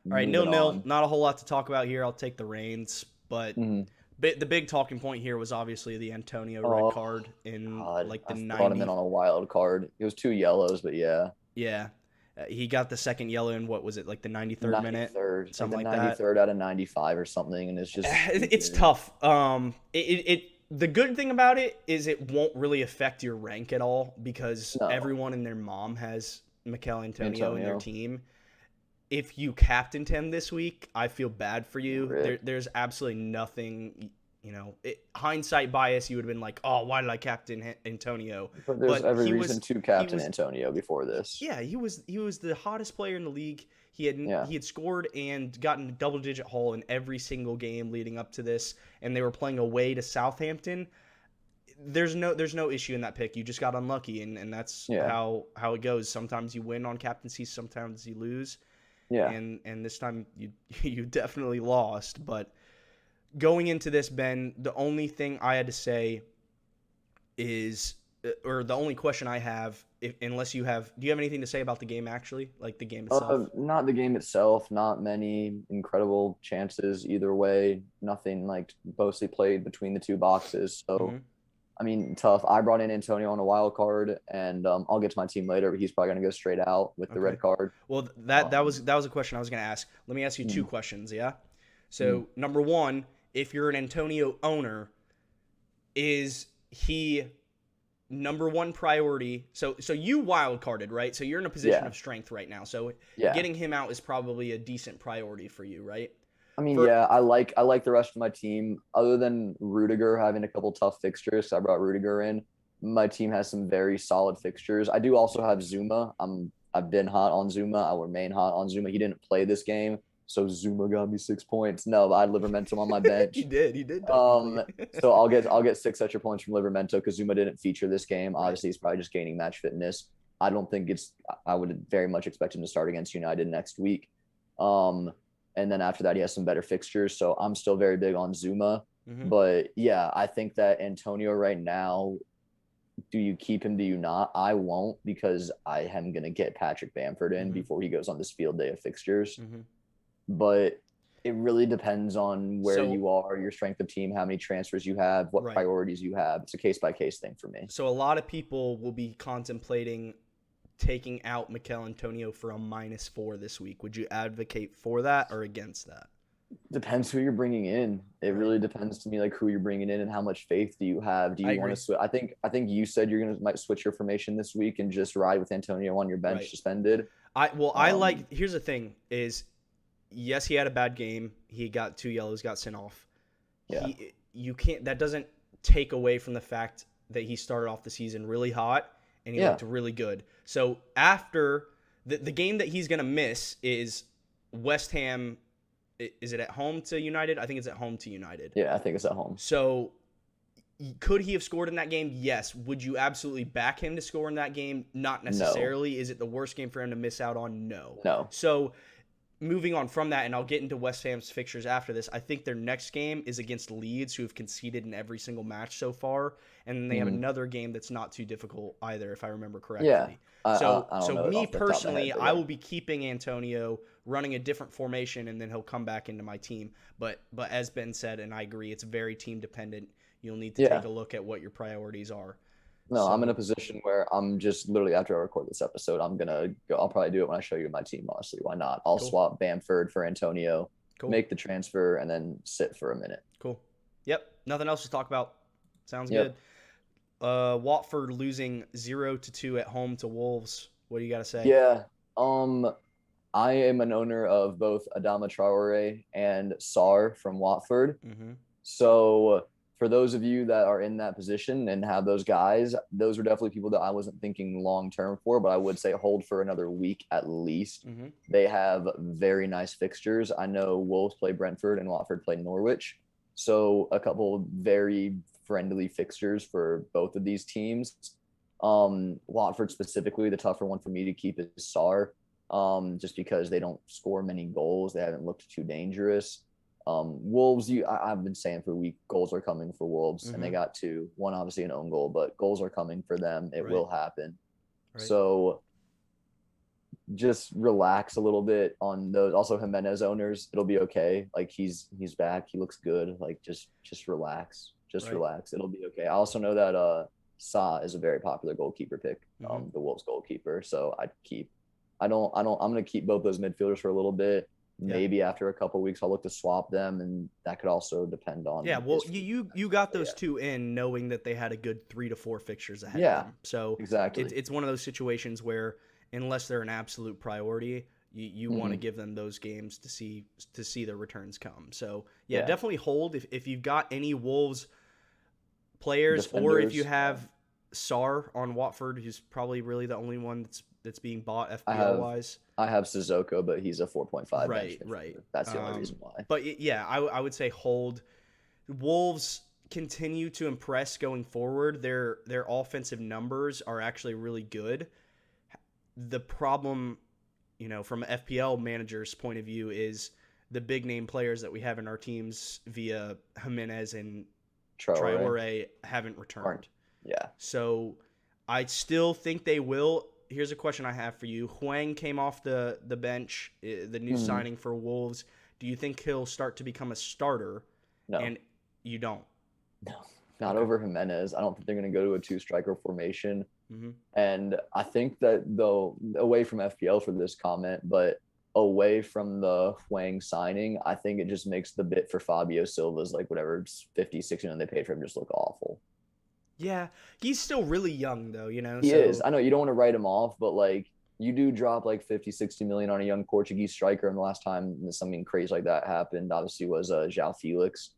All right, 0-0. Not a whole lot to talk about here. I'll take the reins, but the big talking point here was obviously the Antonio red card in like the 90th. Brought him in on a wild card. It was 2 yellows, but yeah. Yeah. He got the second yellow in, what was it, like the 93rd minute? Something like that. 93rd out of 95 or something, and it's just... It's tough. The good thing about it is it won't really affect your rank at all because everyone and their mom has Mikel Antonio in their team. If you captained him this week, I feel bad for you. There's absolutely nothing, hindsight bias, you would have been like, oh, why did I captain Antonio? But there's every reason to captain Antonio before this. Yeah, he was the hottest player in the league. He had scored and gotten a double-digit haul in every single game leading up to this, and they were playing away to Southampton. There's no issue in that pick. You just got unlucky, and that's how it goes. Sometimes you win on captaincy, sometimes you lose. Yeah. And this time you definitely lost. But going into this, Ben, the only thing I had to say is, or the only question I have, do you have anything to say about the game actually? Like the game itself? Not the game itself. Not many incredible chances either way. Nothing like mostly played between the 2 boxes. So I mean, tough. I brought in Antonio on a wild card, and I'll get to my team later, but he's probably going to go straight out with the Okay. red card. Well, that was a question I was going to ask. Let me ask you two Mm, questions. Yeah. mm, So number one, if you're an Antonio owner, is he number one priority? So you wild carded, right? So you're in a position yeah, of strength right now. So yeah. getting him out is probably a decent priority for you, right? I mean, For yeah, I like the rest of my team. Other than Rudiger having a couple tough fixtures, so I brought Rudiger in. My team has some very solid fixtures. I do also have Zuma. I've been hot on Zuma. I will remain hot on Zuma. He didn't play this game, so Zuma got me 6 points. No, but I had Livermentum on my he bench. did, he did technically. Um, so I'll get 6 extra points from Livermento because Zuma didn't feature this game. Right. Obviously, he's probably just gaining match fitness. I don't think it's. I would very much expect him to start against United next week. Um, and then after that, he has some better fixtures. So I'm still very big on Zuma. Mm-hmm. But yeah, I think that Antonio right now, do you keep him? Do you not? I won't because I am going to get Patrick Bamford in Mm-hmm. before he goes on this field day of fixtures. Mm-hmm. But it really depends on where So you are, your strength of team, how many transfers you have, what right. priorities you have. It's a case by case thing for me. So a lot of people will be contemplating taking out Mikel Antonio for a -4 this week. Would you advocate for that or against that? Depends who you're bringing in. It Right. really depends to me, like who you're bringing in and how much faith do you have. Do I you want agree. to switch? I think you said you're gonna might switch your formation this week and just ride with Antonio on your bench Right. suspended. I like. Here's the thing: is yes, he had a bad game. He got 2 yellows, got sent off. Yeah. You can't. That doesn't take away from the fact that he started off the season really hot and he Yeah. looked really good. So after the game that he's gonna miss is West Ham. Is it at home to United? I think it's at home to United. Yeah, I think it's at home. So could he have scored in that game? Yes. Would you absolutely back him to score in that game? Not necessarily. Is it the worst game for him to miss out on? No. No. So moving on from that, and I'll get into West Ham's fixtures after this, I think their next game is against Leeds, who have conceded in every single match so far, and then they have another game that's not too difficult either, if I remember correctly. Yeah. I don't So know me off the top of my personally, head, but I yeah. will be keeping Antonio, running a different formation, and then he'll come back into my team. But as Ben said, and I agree, it's very team dependent. You'll need to Yeah. take a look at what your priorities are. No, So- I'm in a position where I'm just literally after I record this episode, I'm gonna go. I'll probably do it when I show you my team. Honestly, why not? I'll Cool. swap Bamford for Antonio, Cool. make the transfer, and then sit for a minute. Cool. Yep. Nothing else to talk about. Sounds Yep. good. Watford losing 0-2 at home to Wolves. What do you got to say? Yeah. I am an owner of both Adama Traore and Sarr from Watford. Mm-hmm. So for those of you that are in that position and have those guys, those are definitely people that I wasn't thinking long term for, but I would say hold for another week at least. Mm-hmm. They have very nice fixtures. I know Wolves play Brentford and Watford play Norwich. So a couple very friendly fixtures for both of these teams. Watford specifically, the tougher one for me to keep is Sarr, just because they don't score many goals. They haven't looked too dangerous. Wolves, I've been saying for a week, goals are coming for Wolves, and they got 2. One obviously an own goal, but goals are coming for them. It will happen. Right. So just relax a little bit on those. Also, Jimenez owners, it'll be okay. Like he's back. He looks good. Like just relax. Just relax. It'll be okay. I also know that Sa is a very popular goalkeeper pick, the Wolves goalkeeper. So I'm gonna keep both those midfielders for a little bit. Maybe after a couple of weeks, I'll look to swap them, and that could also depend on. Yeah, well, you got those two in knowing that they had a good 3 to 4 fixtures ahead of them. So exactly, it's one of those situations where unless they're an absolute priority, you want to give them those games to see their returns come. So yeah, definitely hold if you've got any Wolves players, Defenders, or if you have Sarr on Watford, who's probably really the only one that's being bought FPL wise. I have Sissoko, but he's a 4.5. Right. That's the only reason why. But yeah, I would say hold. Wolves continue to impress going forward. Their offensive numbers are actually really good. The problem, from an FPL manager's point of view, is the big name players that we have in our teams via Jimenez and Traore haven't returned. Yeah. So I still think they will. Here's a question I have for you. Hwang came off the bench, the new signing for Wolves. Do you think he'll start to become a starter? No. And you don't? No. not over Jimenez. I don't think they're going to go to a 2-striker formation. Mm-hmm. And I think that, though, away from FPL for this comment, but away from the Hwang signing, I think it just makes the bit for Fabio Silva's like whatever 50, 60 million they paid for him just look awful. Yeah, he's still really young though, you know. He is. I know you don't want to write him off, but like you do drop like 50, 60 million on a young Portuguese striker. And the last time something crazy like that happened, obviously, was João Felix,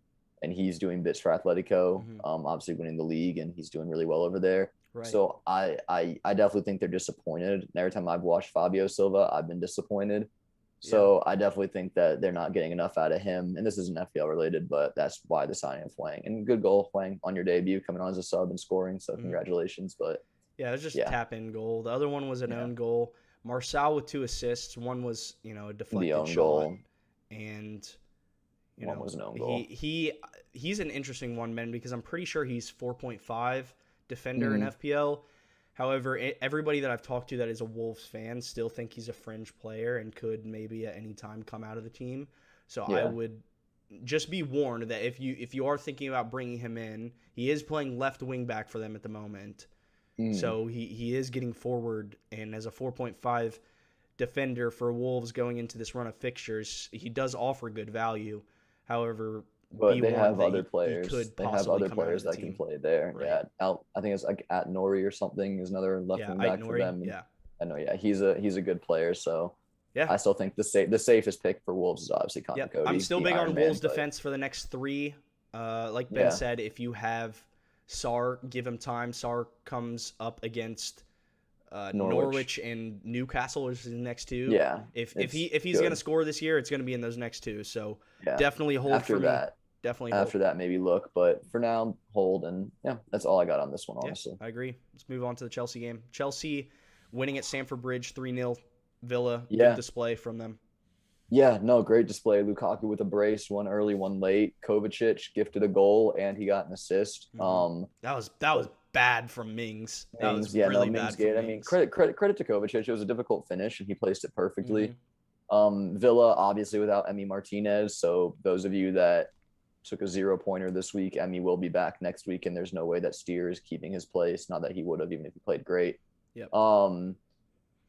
and he's doing bits for Atletico, obviously winning the league, and he's doing really well over there. Right. So I definitely think they're disappointed. And every time I've watched Fabio Silva, I've been disappointed. So I definitely think that they're not getting enough out of him. And this isn't FPL related, but that's why the signing of Hwang. And good goal, Hwang, on your debut, coming on as a sub and scoring. So congratulations. But yeah, it was just a tap-in goal. The other one was an own goal. Marçal with 2 assists. One was, a deflected shot. Goal. And one was an own goal. He's an interesting one, man, because I'm pretty sure he's 4.5 defender in FPL. However, everybody that I've talked to that is a Wolves fan still think he's a fringe player and could maybe at any time come out of the team. So I would just be warned that if you are thinking about bringing him in, he is playing left wing back for them at the moment. So he is getting forward, and as a 4.5 defender for Wolves going into this run of fixtures, he does offer good value. However, but they have other players. They have other players that can play there. Right. Yeah, I think it's like at Nori or something is another left wing back for them. Yeah, I know. Yeah, he's a good player. So I still think the safest pick for Wolves is obviously Conor Cody. I'm still big on Wolves' defense for the next 3. Like Ben said, if you have Sarr, give him time. Sarr comes up against Norwich and Newcastle, which is the next 2. Yeah, if he's going to score this year, it's going to be in those next 2. So definitely hold after that. Definitely hold. After that, maybe look. But for now, hold. And that's all I got on this one, honestly. I agree. Let's move on to the Chelsea game. Chelsea winning at Stamford Bridge 3-0. Villa, good display from them. Yeah, no, great display. Lukaku with a brace, one early, one late. Kovacic gifted a goal, and he got an assist. That was bad from Mings. That was really bad from Mings. I mean, credit to Kovacic. It was a difficult finish, and he placed it perfectly. Villa, obviously, without Emi Martinez. So those of you that took a 0-pointer this week, Emi will be back next week, and there's no way that Steer is keeping his place. Not that he would have, even if he played great. Yep.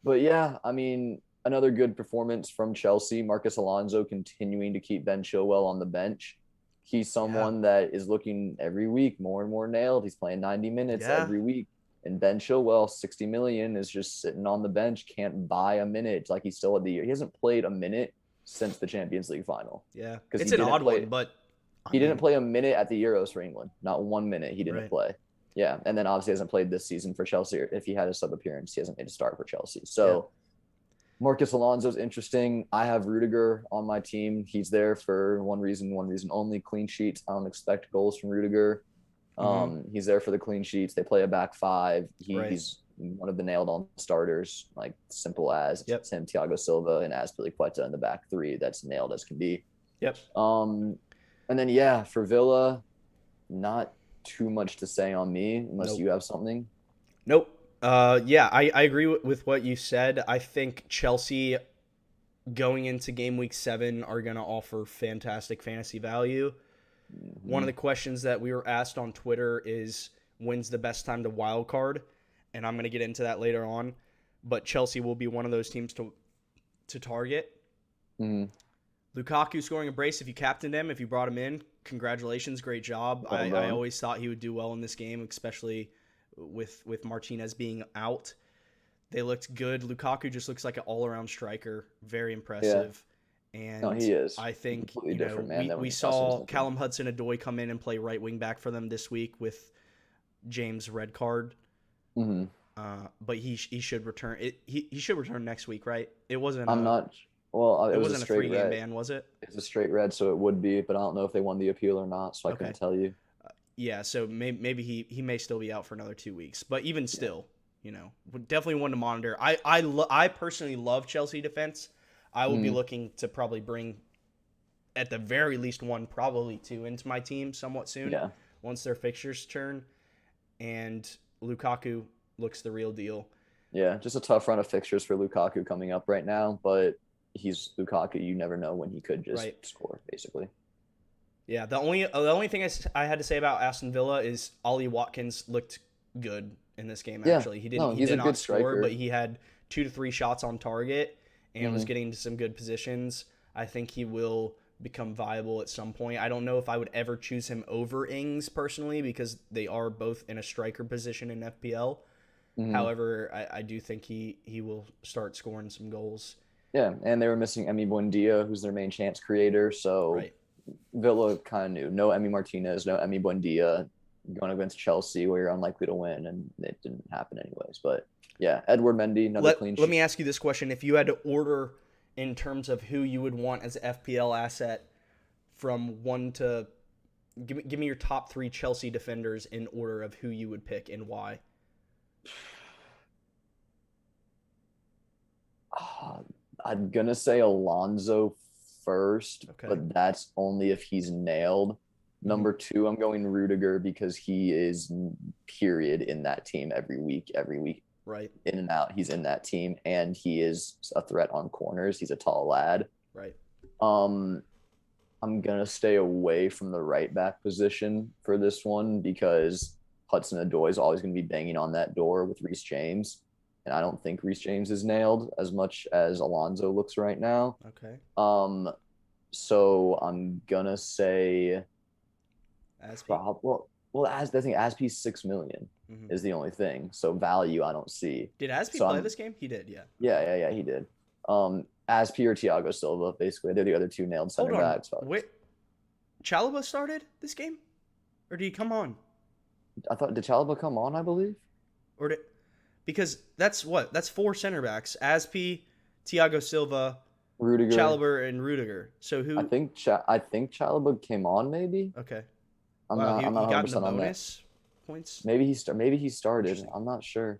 But yeah, I mean, another good performance from Chelsea. Marcus Alonso continuing to keep Ben Chilwell on the bench. He's someone that is looking every week more and more nailed. He's playing 90 minutes every week. And Ben Chilwell, 60 million, is just sitting on the bench, can't buy a minute. It's like he's still at the year. He hasn't played a minute since the Champions League final. Yeah, it's an odd one, but he didn't play a minute at the Euros for England. Not 1 minute he didn't play. Yeah, and then obviously hasn't played this season for Chelsea. If he had a sub appearance, he hasn't made a start for Chelsea. So Marcus Alonso's interesting. I have Rudiger on my team. He's there for one reason only: clean sheets. I don't expect goals from Rudiger. He's there for the clean sheets. They play a back 5. He's one of the nailed-on starters, like simple as. It's him, Thiago Silva, and Azpilicueta in the back 3. That's nailed as can be. Yep. And then for Villa, not too much to say on me unless you have something. Nope. I agree with what you said. I think Chelsea going into game week 7 are going to offer fantastic fantasy value. One of the questions that we were asked on Twitter is, when's the best time to wild card? And I'm going to get into that later on. But Chelsea will be one of those teams to target. Lukaku scoring a brace. If you captained him, if you brought him in, congratulations, great job. I always thought he would do well in this game, especially with Martinez being out. They looked good. Lukaku just looks like an all-around striker. Very impressive. And he is. I think we saw Callum Hudson-Odoi come in and play right wing back for them this week with James' red card. But he should return. He should return next week, right? It wasn't. I'm not. Well, it wasn't a a 3-game ban, was it? It's a straight red, so it would be. But I don't know if they won the appeal or not, so I couldn't tell you. So maybe he may still be out for another 2 weeks. But even still, definitely one to monitor. I personally love Chelsea defense. I will be looking to probably bring, at the very least, 1, probably 2 into my team somewhat soon. Once their fixtures turn, and Lukaku looks the real deal. Yeah, just a tough run of fixtures for Lukaku coming up right now, but he's Lukaku. You never know when he could just score, basically. Yeah, the only thing I had to say about Aston Villa is Ollie Watkins looked good in this game. Yeah. Actually, he No, he's did a not good score, striker. but he had 2 to 3 shots on target and was Mhm. getting to some good positions. I think he will become viable at some point. I don't know if I would ever choose him over Ings personally because they are both in a striker position in FPL. Mhm. However, I do think he will start scoring some goals. Yeah, and they were missing Emi Buendia, who's their main chance creator. So Right. Villa kind of knew no Emi Martinez, no Emi Buendia going against Chelsea, where you're unlikely to win, and it didn't happen anyways. But yeah, Edward Mendy, another clean Let sheet. me ask you this question: if you had to order in terms of who you would want as an FPL asset from one to give me your top 3 Chelsea defenders in order of who you would pick and why. I'm gonna say Alonso first, Okay. but that's only if he's nailed. Number 2, I'm going Rudiger because he is period in that team every week, Right. in and out. He's in that team, and he is a threat on corners. He's a tall lad. Right. Um, I'm gonna stay away from the right back position for this one because Hudson-Odoi is always gonna be banging on that door with Reece James, and I don't think Reece James is nailed as much as Alonso looks right now. Okay. So I'm gonna say Aspi. as the thing, Aspie's 6 million is the only thing. So value I don't see. Did Aspi So play this game? He did. Yeah. Yeah, he did. Aspie or Thiago Silva, basically, they're the other 2 nailed center Hold on. backs. Wait, Chalobah started this game, or did he come on? Did Chalobah come on? I believe. Or did because that's 4 center backs: Aspi, Thiago Silva, Rudiger, Chalobah, and Rudiger. So who? I think Chalobah came on. Maybe Okay. I'm Wow, not. I'm he not got 100 in the percent on that. bonus points. Maybe he started. Interesting. I'm not sure.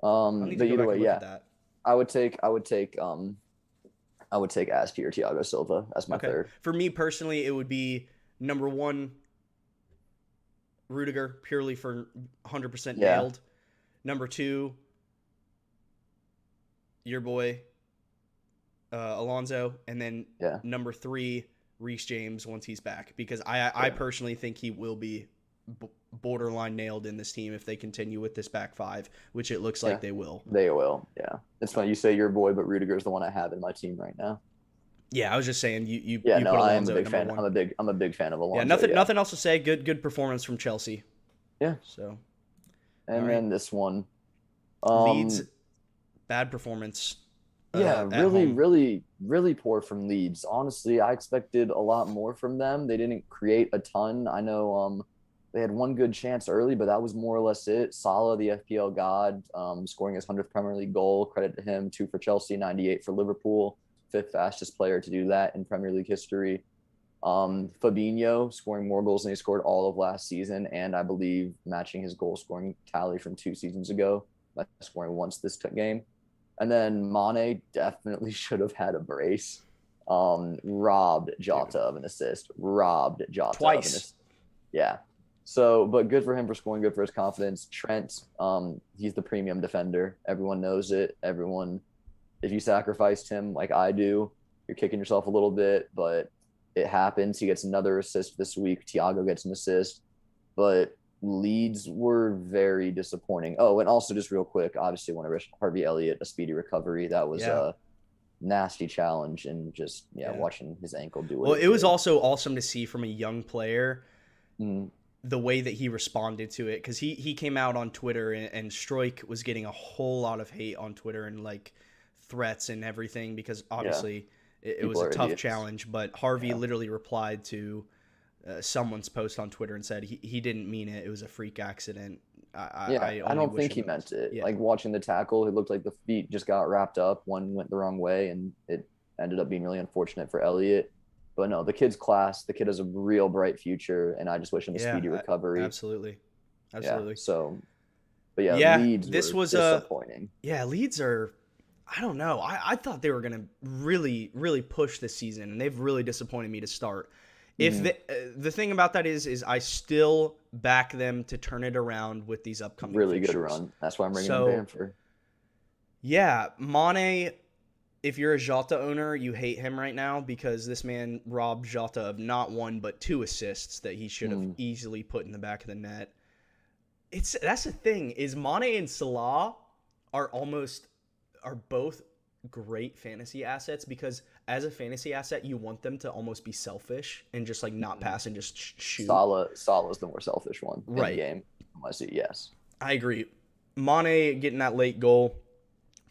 I'll need But to go either back way, and look yeah, at that. I would take Aspie or Thiago Silva as my third. For me personally, it would be number 1, Rudiger, purely for 100% Yeah. nailed. Number 2, your boy, Alonso. And then Yeah. number 3, Reece James once he's back. Because I personally think he will be borderline nailed in this team if they continue with this back 5, which it looks like they will. They will, yeah. It's funny you say your boy, but Rudiger's the one I have in my team right now. Yeah, I was just saying you Yeah, put no, I am a Alonso big at fan. number 1. I'm a big fan of Alonso. Yeah, nothing else to say. Good performance from Chelsea. Yeah. So. And then this one. Leeds, bad performance. Yeah, really, home. really, really poor from Leeds. Honestly, I expected a lot more from them. They didn't create a ton. I know they had one good chance early, but that was more or less it. Salah, the FPL god, scoring his 100th Premier League goal. Credit to him. 2 for Chelsea, 98 for Liverpool. 5th fastest player to do that in Premier League history. Fabinho scoring more goals than he scored all of last season, and I believe matching his goal scoring tally from 2 seasons ago by scoring once this game. And then Mane definitely should have had a brace. Robbed Jota of an assist. Twice. Yeah. So, but good for him for scoring, good for his confidence. Trent, he's the premium defender. Everyone knows it. If you sacrificed him like I do, you're kicking yourself a little bit, but it happens. He gets another assist this week. Thiago gets an assist. But Leeds were very disappointing. Oh, and also just real quick, obviously want to wish Harvey Elliott a speedy recovery. That was a nasty challenge, and just watching his ankle do it. Well, it was also awesome to see from a young player the way that he responded to it, because he came out on Twitter and Stroik was getting a whole lot of hate on Twitter and like threats and everything because obviously it was a tough challenge, but Harvey literally replied to someone's post on Twitter and said he didn't mean it. It was a freak accident. I don't think he meant it. Yeah. Like watching the tackle, it looked like the feet just got wrapped up. One went the wrong way, and it ended up being really unfortunate for Elliott. But no, the kid's class. The kid has a real bright future, and I just wish him a speedy recovery. Absolutely. Yeah, so, but Leeds this was disappointing. Leeds are. I don't know. I thought they were going to really, really push this season, and they've really disappointed me to start. If the thing about that is I still back them to turn it around with these upcoming really fixtures. Good run. That's why I'm bringing them Bamford. Yeah, Mane if you're a Jota owner, you hate him right now because this man robbed Jota of not one but 2 assists that he should have easily put in the back of the net. That's the thing is Mane and Salah are both great fantasy assets because as a fantasy asset, you want them to almost be selfish and just like not pass and just shoot. Salah's the more selfish one in the game. I see. Yes, I agree. Mane getting that late goal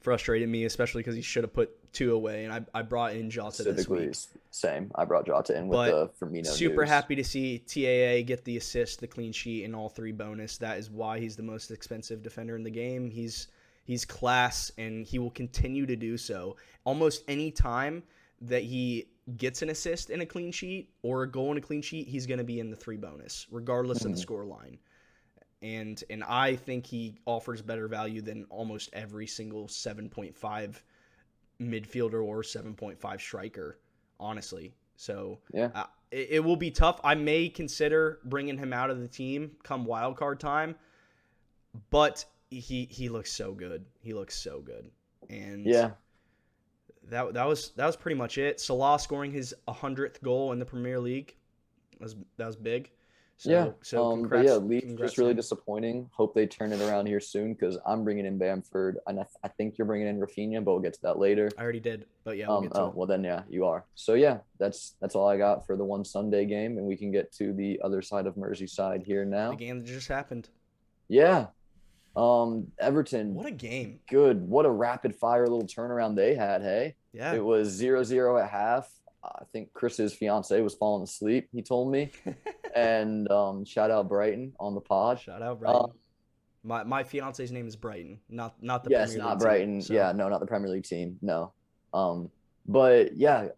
frustrated me, especially because he should have put 2 away, and I brought in Jota this week. Same. I brought Jota in with the Firmino super news. Happy to see TAA get the assist, the clean sheet, and all 3 bonus. That is why he's the most expensive defender in the game. He's class, and he will continue to do so. Almost any time that he gets an assist in a clean sheet or a goal in a clean sheet, he's going to be in the 3 bonus, regardless of the score line. And I think he offers better value than almost every single 7.5 midfielder or 7.5 striker, honestly. So yeah, it will be tough. I may consider bringing him out of the team come wildcard time, but he looks so good. He looks so good. And yeah, that was pretty much it. Salah scoring his 100th goal in the Premier League. That was big. So congrats. But Leeds just really disappointing. Hope they turn it around here soon because I'm bringing in Bamford, and I think you're bringing in Rafinha, but we'll get to that later. I already did, but yeah, we'll get to it. Well then, yeah, you are. So yeah, that's all I got for the one Sunday game, and we can get to the other side of Merseyside here now. The game that just happened. Yeah, Everton. What a game! Good. What a rapid fire little turnaround they had. Hey, yeah, it was 0-0 at half. I think Chris's fiance was falling asleep. He told me. And shout out Brighton on the pod. Shout out Brighton. My fiance's name is Brighton, not the Premier League not Brighton. Team, so. Yeah, no, not the Premier League team. No. But yeah,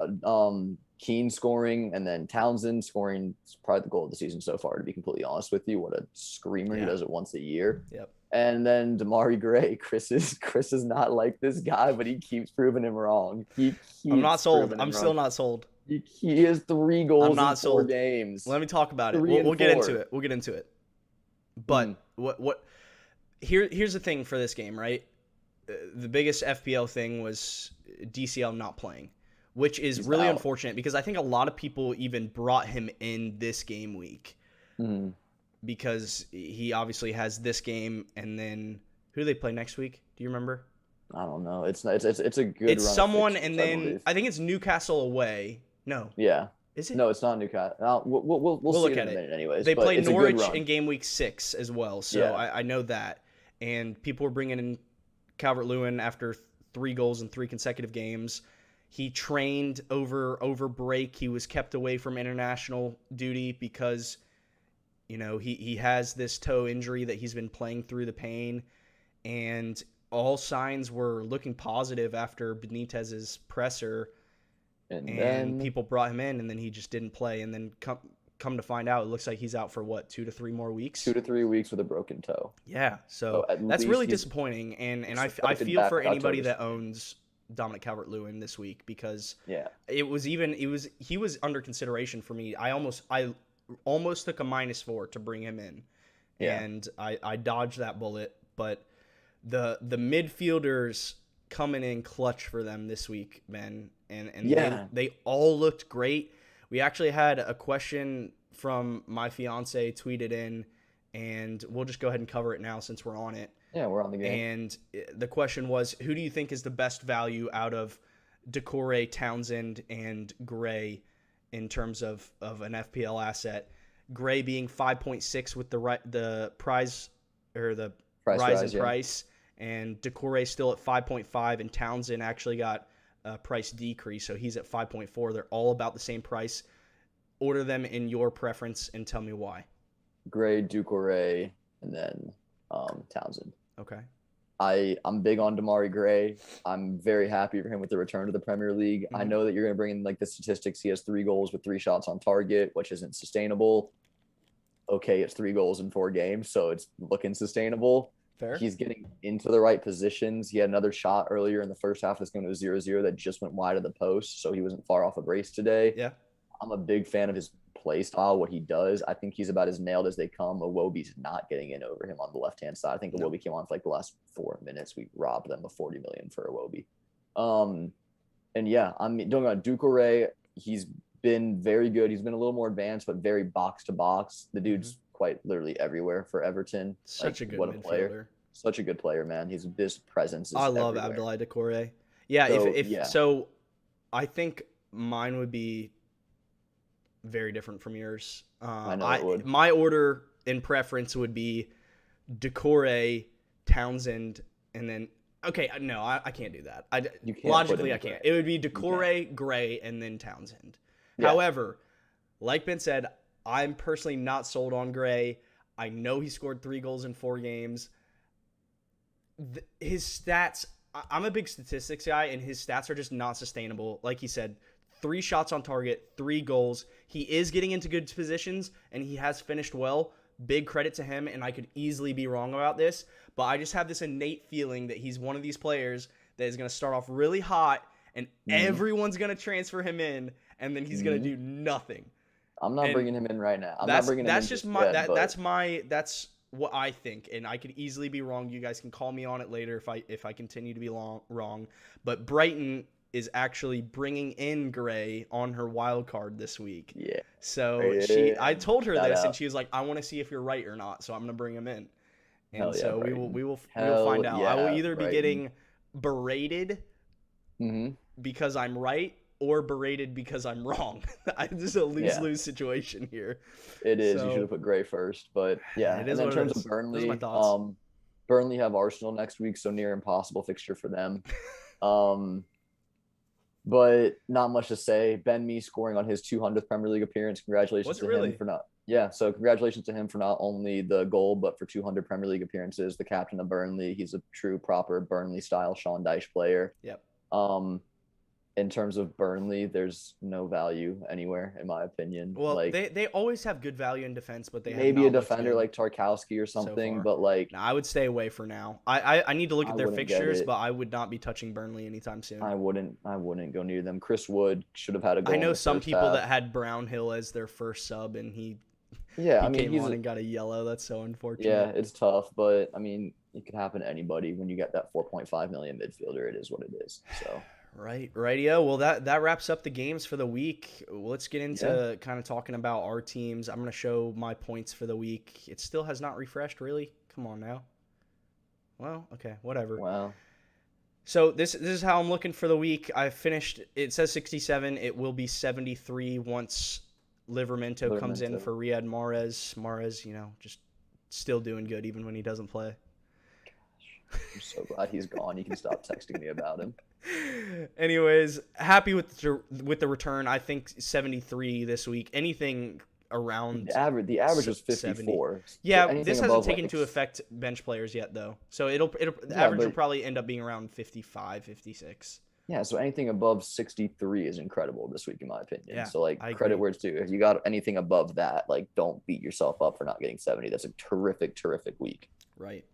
Keane scoring and then Townsend scoring probably the goal of the season so far. To be completely honest with you, what a screamer! He does it once a year. Yep. And then Damari Gray, Chris is not like this guy, but he keeps proving him wrong. I'm not sold. I'm still not sold. He has 3 goals in 4 games. Let me talk about it. We'll get into it. We'll get into it. But here's the thing for this game, right? The biggest FPL thing was DCL not playing, which is really unfortunate because I think a lot of people even brought him in this game week. Because he obviously has this game, and then who do they play next week? Do you remember? I don't know. It's a good. It's run someone, fixtures, and then I think it's Newcastle away. No. Yeah. Is it? No, it's not Newcastle. We'll look see at in a minute, anyways. They play Norwich in game week 6 as well, so yeah. I know that. And people were bringing in Calvert-Lewin after 3 goals in 3 consecutive games. He trained over break. He was kept away from international duty because. You know, he has this toe injury that he's been playing through the pain, and all signs were looking positive after Benitez's presser, and then people brought him in, and then he just didn't play, and then come to find out, it looks like he's out for what, 2 to 3 more weeks? 2 to 3 weeks with a broken toe. Yeah, so that's really disappointing, and I feel for anybody that owns Dominic Calvert-Lewin this week because he was under consideration for me. I almost took a -4 to bring him in, and I dodged that bullet. But the midfielders coming in clutch for them this week, man, and they all looked great. We actually had a question from my fiance tweeted in, and we'll just go ahead and cover it now since we're on it. Yeah, we're on the game. And the question was, who do you think is the best value out of Doucouré, Townsend, and Gray? In terms of an FPL asset, Gray being 5.6 with the prize or the rise in price, and Doucouré still at 5.5, and Townsend actually got a price decrease, so he's at 5.4. They're all about the same price. Order them in your preference and tell me why. Gray, Doucouré, and then Townsend. Okay. I'm big on Damari Gray. I'm very happy for him with the return to the Premier League. I know that you're going to bring in like the statistics. He has 3 goals with 3 shots on target, which isn't sustainable. Okay, it's 3 goals in 4 games, so it's looking sustainable. Fair. He's getting into the right positions. He had another shot earlier in the first half that's going to 0-0 that just went wide of the post, so he wasn't far off a brace today. Yeah. I'm a big fan of his play style, what he does. I think he's about as nailed as they come. Iwobi's not getting in over him on the left-hand side. I think Iwobi came on for like the last 4 minutes. We robbed them of $40 million for Iwobi. And yeah, I mean, don't get Doucouré, he's been very good. He's been a little more advanced, but very box to box. The dude's quite literally everywhere for Everton. Such Like, a good what a midfielder. player. Such a good player, man. This presence is I love everywhere. Abdoulaye Doucouré. Yeah, So, if yeah. so, I think mine would be very different from yours. I know it would. My order and preference would be Doucouré, Townsend, and then no, I can't do that. You can't Logically put I in can't. Gray. It would be Doucouré, Gray, and then Townsend. Yeah. However, like Ben said, I'm personally not sold on Gray. I know he scored 3 goals in 4 games. His stats, I'm a big statistics guy, and his stats are just not sustainable. Like he said, 3 shots on target, 3 goals. He is getting into good positions, and he has finished well. Big credit to him, and I could easily be wrong about this, but I just have this innate feeling that he's one of these players that is going to start off really hot, and everyone's going to transfer him in, and then he's going to do nothing. I'm not bringing him in right now. I'm not bringing him in. That's just my that's what I think, and I could easily be wrong. You guys can call me on it later if I continue to be wrong. But Brighton is actually bringing in Gray on her wild card this week. Yeah. So I told her this, and she was like, "I want to see if you're right or not." So I'm gonna bring him in, and so we will find out. I will either be getting berated because I'm right, or berated because I'm wrong. This is a lose-lose situation here. It is. You should have put Gray first, but yeah. It is. And in terms of Burnley, my thoughts. Burnley have Arsenal next week, so near impossible fixture for them. But not much to say. Ben Mee scoring on his 200th Premier League appearance. Congratulations to him for not. Yeah, so congratulations to him for not only the goal, but for 200 Premier League appearances. The captain of Burnley. He's a true, proper Burnley-style Sean Dyche player. Yep. In terms of Burnley, there's no value anywhere, in my opinion. Well, they always have good value in defense, but they maybe a defender like Tarkowski or something, but like I would stay away for now. I need to look at their fixtures, but I would not be touching Burnley anytime soon. I wouldn't go near them. Chris Wood should have had a goal. I know some people that had Brownhill as their first sub, and he came on and got a yellow. That's so unfortunate. Yeah, it's tough, but I mean, it could happen to anybody when you get that 4.5 million midfielder. It is what it is. So. Rightio. Well, that wraps up the games for the week. Let's get into kind of talking about our teams. I'm going to show my points for the week. It still has not refreshed, really? Come on now. Well, okay, whatever. Wow. So this is how I'm looking for the week. I finished, it says 67. It will be 73 once Livramento comes in for Riyad Mahrez. Mahrez, just still doing good even when he doesn't play. Gosh, I'm so glad he's gone. You can stop texting me about him. Anyways, happy with the return. I think 73 this week. Anything around the average was 54. 70. Yeah, this hasn't taken into effect bench players yet though. So the average will probably end up being around 55, 56. Yeah, so anything above 63 is incredible this week in my opinion. Yeah, so credit where it's due. If you got anything above that, don't beat yourself up for not getting 70. That's a terrific week. Right.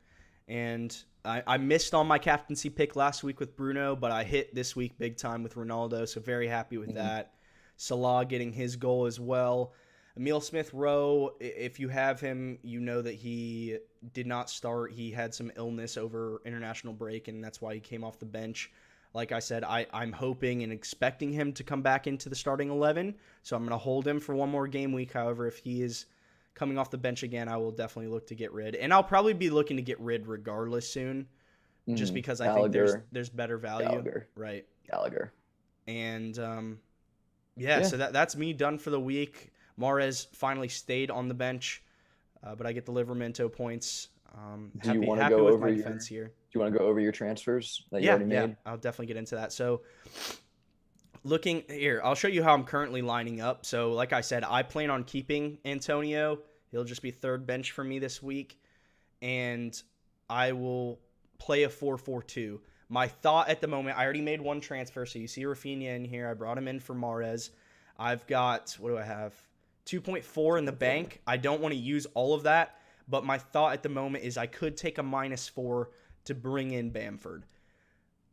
And I missed on my captaincy pick last week with Bruno, but I hit this week big time with Ronaldo, so very happy with that. Salah getting his goal as well. Emile Smith-Rowe, if you have him, you know that he did not start. He had some illness over international break, and that's why he came off the bench. Like I said, I'm hoping and expecting him to come back into the starting 11, so I'm going to hold him for one more game week. However, if he is coming off the bench again, I will definitely look to get rid. And I'll probably be looking to get rid regardless soon, just because I think there's better value. Gallagher. Right. Gallagher. And, so that's me done for the week. Mahrez finally stayed on the bench, but I get the Livramento points. Do you want to go over your transfers that you already made? Yeah, I'll definitely get into that. So looking here, I'll show you how I'm currently lining up. So like I said, I plan on keeping Antonio. He'll just be third bench for me this week. And I will play a 4-4-2. My thought at the moment, I already made one transfer. So you see Rafinha in here. I brought him in for Mahrez. I've got, what do I have? 2.4 in the bank. I don't want to use all of that. But my thought at the moment is I could take a -4 to bring in Bamford.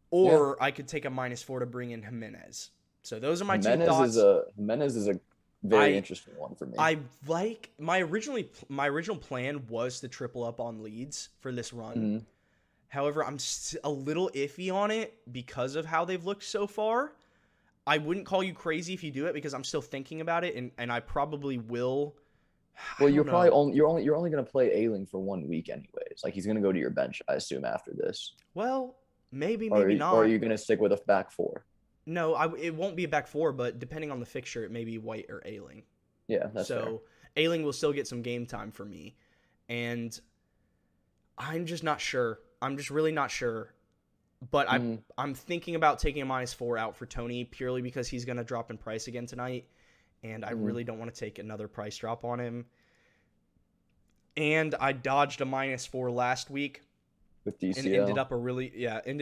Or I could take a -4 to bring in Jimenez. So those are my two thoughts. Jimenez is a very interesting one for me. I like my original plan was to triple up on Leeds for this run. However, I'm a little iffy on it because of how they've looked so far. I wouldn't call you crazy if you do it because I'm still thinking about it, and I probably will. Well, I don't know. you're only going to play Ailing for 1 week anyways. Like he's going to go to your bench, I assume, after this. Well, maybe, Or maybe or are not. you going to stick with a back four? No, it won't be a back four, but depending on the fixture, it may be White or Ailing. Yeah, that's fair. So Ailing will still get some game time for me, and I'm just not sure. I'm just really not sure. But I'm thinking about taking a -4 out for Tony purely because he's going to drop in price again tonight, and I really don't want to take another price drop on him. And I dodged a -4 last week With and DCL. ended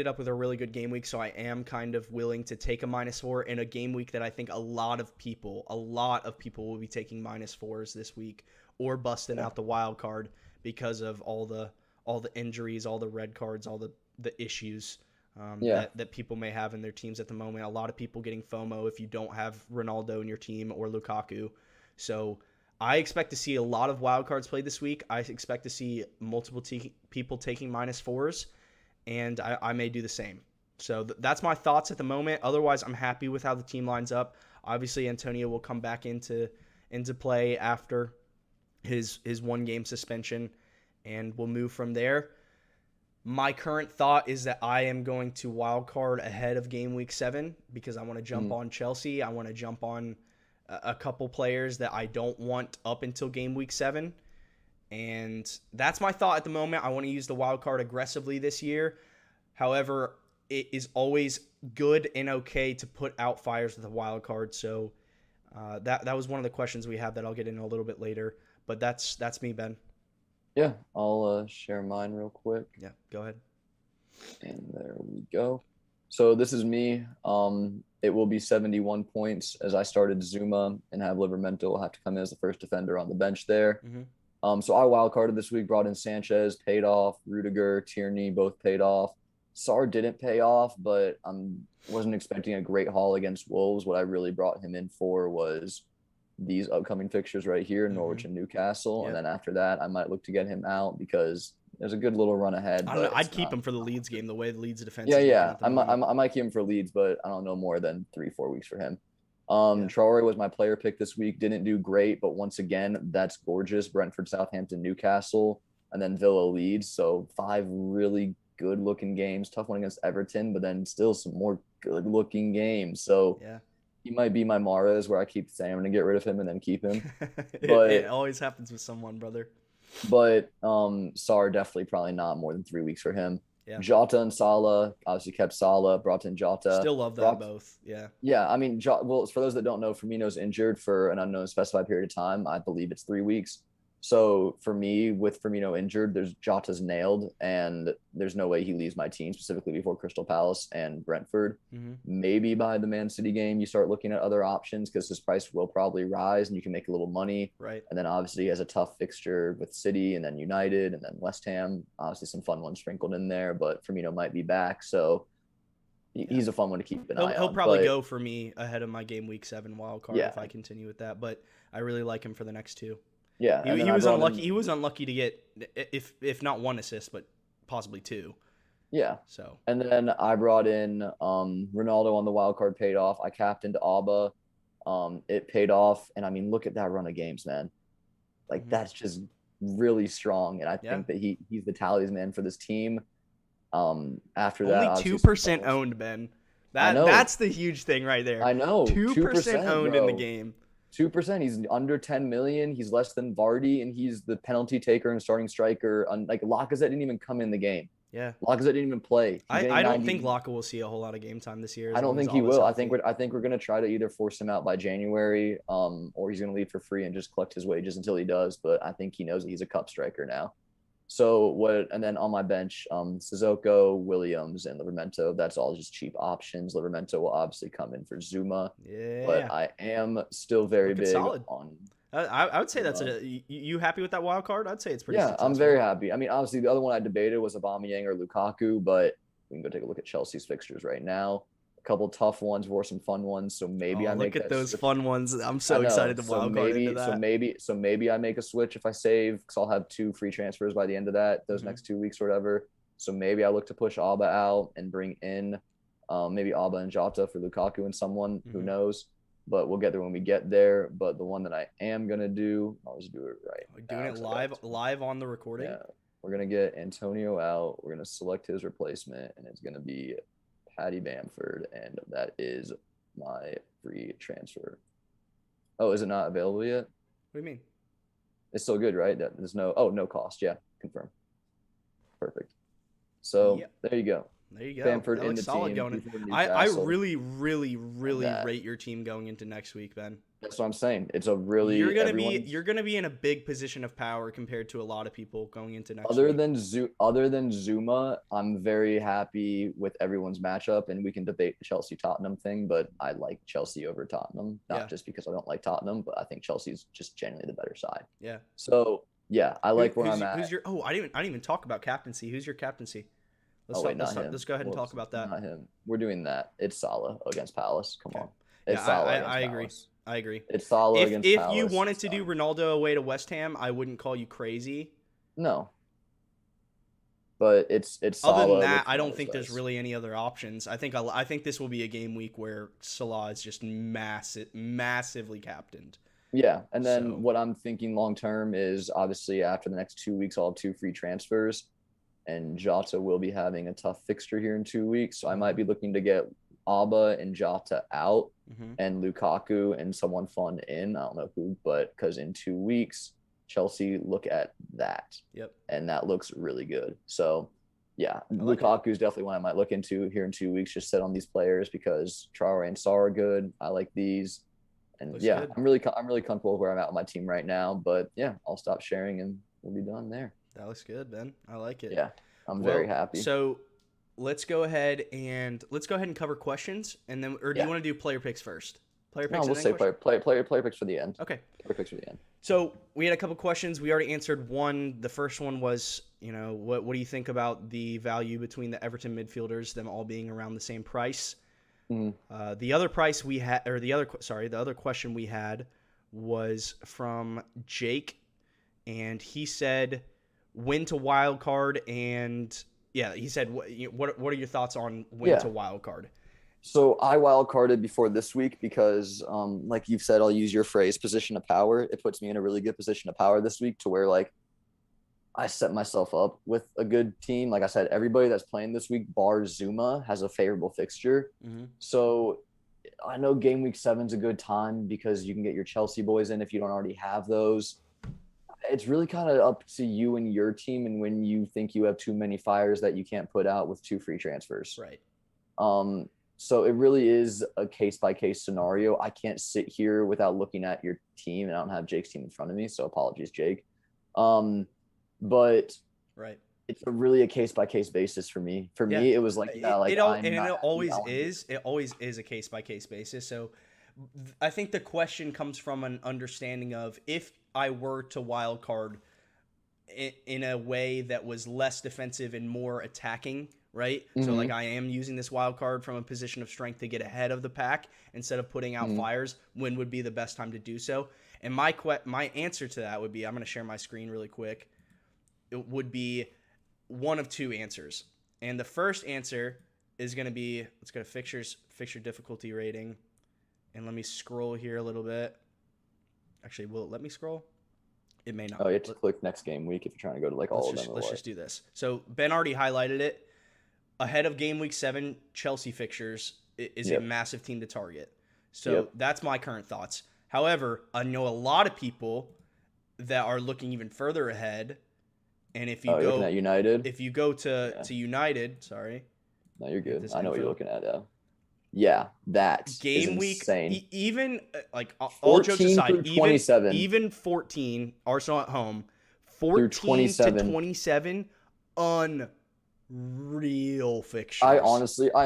up with a really good game week, so I am kind of willing to take a -4 in a game week that I think a lot of people will be taking -4s this week or busting out the wild card because of all the injuries, all the red cards, all the issues that people may have in their teams at the moment. A lot of people getting FOMO if you don't have Ronaldo in your team or Lukaku. So I expect to see a lot of wild cards played this week. I expect to see multiple people taking -4s, and I may do the same. So that's my thoughts at the moment. Otherwise, I'm happy with how the team lines up. Obviously, Antonio will come back into play after his 1-game suspension, and we'll move from there. My current thought is that I am going to wild card ahead of game week 7 because I want to jump on Chelsea. I want to jump on a couple players that I don't want up until game week 7. And that's my thought at the moment. I want to use the wild card aggressively this year. However, it is always good and okay to put out fires with a wild card. So that was one of the questions we had that I'll get into a little bit later. But that's me, Ben. Yeah, I'll share mine real quick. Yeah, go ahead. And there we go. So this is me. It will be 71 points as I started Zuma and have Livramento will have to come in as the first defender on the bench there. So I wildcarded this week, brought in Sanchez, paid off. Rudiger, Tierney, both paid off. Sarr didn't pay off, but I wasn't expecting a great haul against Wolves. What I really brought him in for was these upcoming fixtures right here, Norwich and Newcastle. Yep. And then after that, I might look to get him out because there's a good little run ahead. I don't know. I'd keep him for the Leeds game, the way the Leeds defense is. Yeah. I might keep him for Leeds, but I don't know more than 3-4 weeks for him. Traore was my player pick this week. Didn't do great, but once again, that's gorgeous. Brentford, Southampton, Newcastle, and then Villa, Leeds. So 5 really good-looking games. Tough one against Everton, but then still some more good-looking games. So yeah. He might be my Mahrez, where I keep saying I'm going to get rid of him and then keep him. But it always happens with someone, brother. But Sarr definitely probably not more than 3 weeks for him. Yeah. Jota and Salah, obviously kept Salah, brought in Jota. Still love them both. Yeah. Yeah, I mean, well, for those that don't know, Firmino's injured for an unknown specified period of time. I believe it's 3 weeks. So for me, with Firmino injured, Jota's nailed, and there's no way he leaves my team, specifically before Crystal Palace and Brentford. Maybe by the Man City game, you start looking at other options because his price will probably rise and you can make a little money. Right. And then obviously he has a tough fixture with City and then United and then West Ham. Obviously some fun ones sprinkled in there, but Firmino might be back. So he's a fun one to keep an eye on. He'll probably go for me ahead of my game week 7 wild card if I continue with that, but I really like him for the next 2. Yeah, he was unlucky. He was unlucky to get if not 1 assist, but possibly 2. Yeah. So and then I brought in Ronaldo on the wild card, paid off. I captained Auba, it paid off, and I mean, look at that run of games, man. Like that's just really strong, and I think that he's the talisman for this team. After that, only 2% owned, Ben. That's the huge thing right there. I know 2% owned in the game. 2%. He's under 10 million. He's less than Vardy, and he's the penalty taker and starting striker. Like Lacazette didn't even come in the game. Yeah, Lacazette didn't even play. I don't think Lacazette will see a whole lot of game time this year. I don't think he will. I think we're gonna try to either force him out by January, or he's gonna leave for free and just collect his wages until he does. But I think he knows that he's a cup striker now. So and then on my bench, Sissoko, Williams, and Livramento. That's all just cheap options. Livramento will obviously come in for Zuma. Yeah. But I am still very big solid. on. I would say that's you happy with that wild card? I'd say it's pretty. Yeah, I'm very happy. I mean, obviously the other one I debated was Aubameyang or Lukaku, but we can go take a look at Chelsea's fixtures right now. A couple tough ones, or some fun ones. So maybe I make look at those fun ones. I'm so excited to wild card into that. So maybe I make a switch if I save, because I'll have 2 free transfers by the end of those next 2 weeks or whatever. So maybe I look to push Alba out and bring in Maybe Alba and Jota for Lukaku and someone, who Mhm. knows. But we'll get there when we get there. But the one that I am going to do, I'll just do it right We're now, doing it 'cause I got live on the recording. Yeah, we're going to get Antonio out. We're going to select his replacement, and it's going to be Paddy Bamford, and that is my free transfer. Oh, is it not available yet? What do you mean? It's still good, right? There's no cost. Yeah, confirm. Perfect. So Yep. there you go. There you go. Bamford That in looks the solid team. going in. before I Newcastle. really that. rate your team going into next week, Ben. That's what I'm saying. It's a really You're gonna everyone's- be in a big position of power compared to a lot of people going into next other week. than Zuma, I'm very happy with everyone's matchup, and we can debate the Chelsea Tottenham thing, but I like Chelsea over Tottenham, not Yeah. just because I don't like Tottenham, but I think Chelsea's just generally the better side. Yeah. So yeah, I like where who's, I'm at. Who's your? Oh, I didn't even talk about captaincy. Who's your captaincy? Not him. Let's go ahead and talk about that. Not him. We're doing that. It's Salah against Palace. Come on. Yeah, It's Salah against I agree. Palace. I agree. It's Salah against If Palace. you wanted to do Ronaldo away to West Ham, I wouldn't call you crazy. No. But it's Salah. Other than that, I don't Palace think there's dice. really any other options. I think this will be a game week where Salah is just massively captained. Yeah, and then So- what I'm thinking long term is obviously after the next 2 weeks, I'll have 2 free transfers, and Jota will be having a tough fixture here in 2 weeks. So I might be looking to get Auba and Jota out Mhm. and Lukaku and someone fun in. I don't know who, but because in 2 weeks, Chelsea look at that. Yep. And that looks really good. So yeah, like it. Lukaku is definitely one I might look into here in 2 weeks. Just sit on these players because Traore and Sarr are good. I like these. And Looks yeah, good. I'm really comfortable where I'm at with my team right now. But yeah, I'll stop sharing and we'll be done there. That looks good, Ben. I like it. Yeah, I'm very Well, happy. So let's go ahead and cover questions, and then, or do you want to do player picks first? Player picks. No, we'll and say then player picks for the end. Okay. Player picks for the end. So we had a couple questions. We already answered one. The first one was, what do you think about the value between the Everton midfielders, them all being around the same price? Mm-hmm. The other price we had, or the other question we had was from Jake, and he said, win to wild card, and yeah, he said, what are your thoughts on win to wild card? So I wild carded before this week because, like you've said, I'll use your phrase, position of power. It puts me in a really good position of power this week to where like I set myself up with a good team. Like I said, everybody that's playing this week, bar Zuma, has a favorable fixture. Mm-hmm. So I know game week 7's a good time because you can get your Chelsea boys in if you don't already have those. It's really kind of up to you and your team, and when you think you have too many fires that you can't put out with 2 free transfers. Right. So it really is a case-by-case scenario. I can't sit here without looking at your team, and I don't have Jake's team in front of me, so apologies, Jake. But right, it's really a case-by-case basis for me. For me, it was like, it always is a case-by-case basis. So I think the question comes from an understanding of, if I were to wild card in a way that was less defensive and more attacking, right? Mm-hmm. So like I am using this wild card from a position of strength to get ahead of the pack instead of putting out fires, when would be the best time to do so? And my answer to that would be, I'm going to share my screen really quick. It would be one of 2 answers. And the first answer is going to be, let's go to fixture difficulty rating. And let me scroll here a little bit. Actually, will it let me scroll? It may not. Oh, you have to click next game week if you're trying to go to like all of them. Let's just do this. So Ben already highlighted it. Ahead of game week 7, Chelsea fixtures is a massive team to target. So that's my current thoughts. However, I know a lot of people that are looking even further ahead. And if you looking at United, if you go to United, sorry. No, you're good. I know what you're looking at. Yeah, that game is week, insane. Even like all jokes aside, 27. even 14 Arsenal at home, 14 to 27, unreal fixtures. I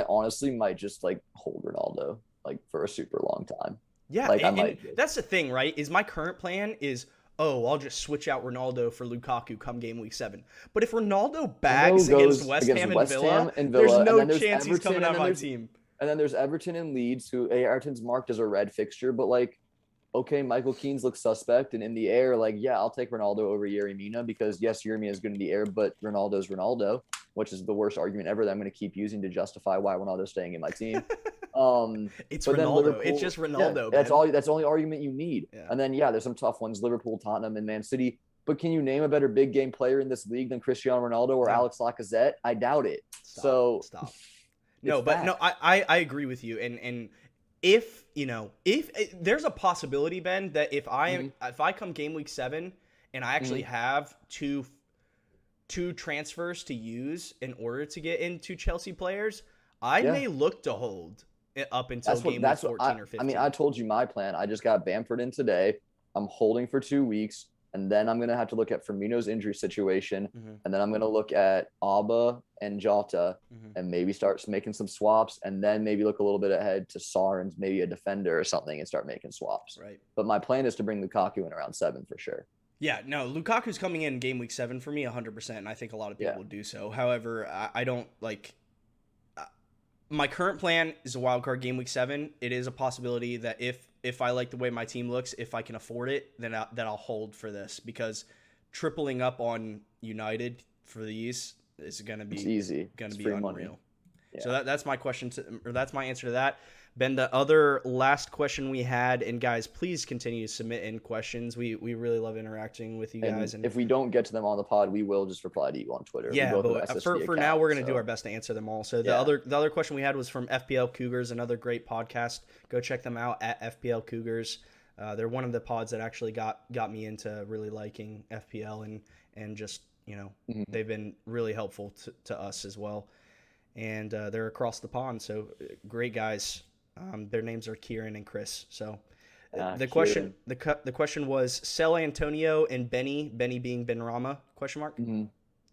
honestly might just like hold Ronaldo like for a super long time. Yeah, like and that's the thing, right? Is my current plan is, I'll just switch out Ronaldo for Lukaku come game week 7. But if Ronaldo bags against West Ham and Villa, there's no chance he's coming out of my team. And then there's Everton and Leeds, who Everton's marked as a red fixture, but like, okay, Michael Keane's looks suspect, and in the air, like, yeah, I'll take Ronaldo over Yerry Mina because yes, Yerry Mina is good in the air, but Ronaldo's Ronaldo. which is the worst argument ever that I'm going to keep using to justify why Ronaldo's staying in my team. It's But then Ronaldo. Liverpool, It's just Ronaldo. That's man. all. That's the only argument you need. Yeah. And then there's some tough ones: Liverpool, Tottenham, and Man City. But can you name a better big game player in this league than Cristiano Ronaldo or Alex Lacazette? I doubt it. Stop. No, but no, I agree with you. And if there's a possibility, Ben, that if I come game week 7 and I actually have two transfers to use in order to get into Chelsea players, I may look to hold it up until game week 14 or 15. I mean, I told you my plan. I just got Bamford in today. I'm holding for 2 weeks. And then I'm going to have to look at Firmino's injury situation. And then I'm going to look at Auba and Jota and maybe start making some swaps. And then maybe look a little bit ahead to Sarr and maybe a defender or something and start making swaps. Right. But my plan is to bring Lukaku in around 7 for sure. Yeah, no, Lukaku's coming in game week 7 for me 100%. And I think a lot of people would do so. However, I don't like – my current plan is a wild card game week 7. It is a possibility that if I like the way my team looks, if I can afford it, then I'll hold for this, because tripling up on United for these is going to be easy. Going to be unreal. Money. Yeah. So that's my question that's my answer to that. Ben, the other last question we had, and guys, please continue to submit in questions. We really love interacting with you guys. And if we don't get to them on the pod, we will just reply to you on Twitter. Yeah, but for now, we're going to do our best to answer them all. So the other question we had was from FPL Cougars, another great podcast. Go check them out at FPL Cougars. They're one of the pods that actually got me into really liking FPL and just, they've been really helpful to us as well. And they're across the pond, so great guys. Their names are Kieran and Chris. So the question was sell Antonio and Benny being Benrahma ?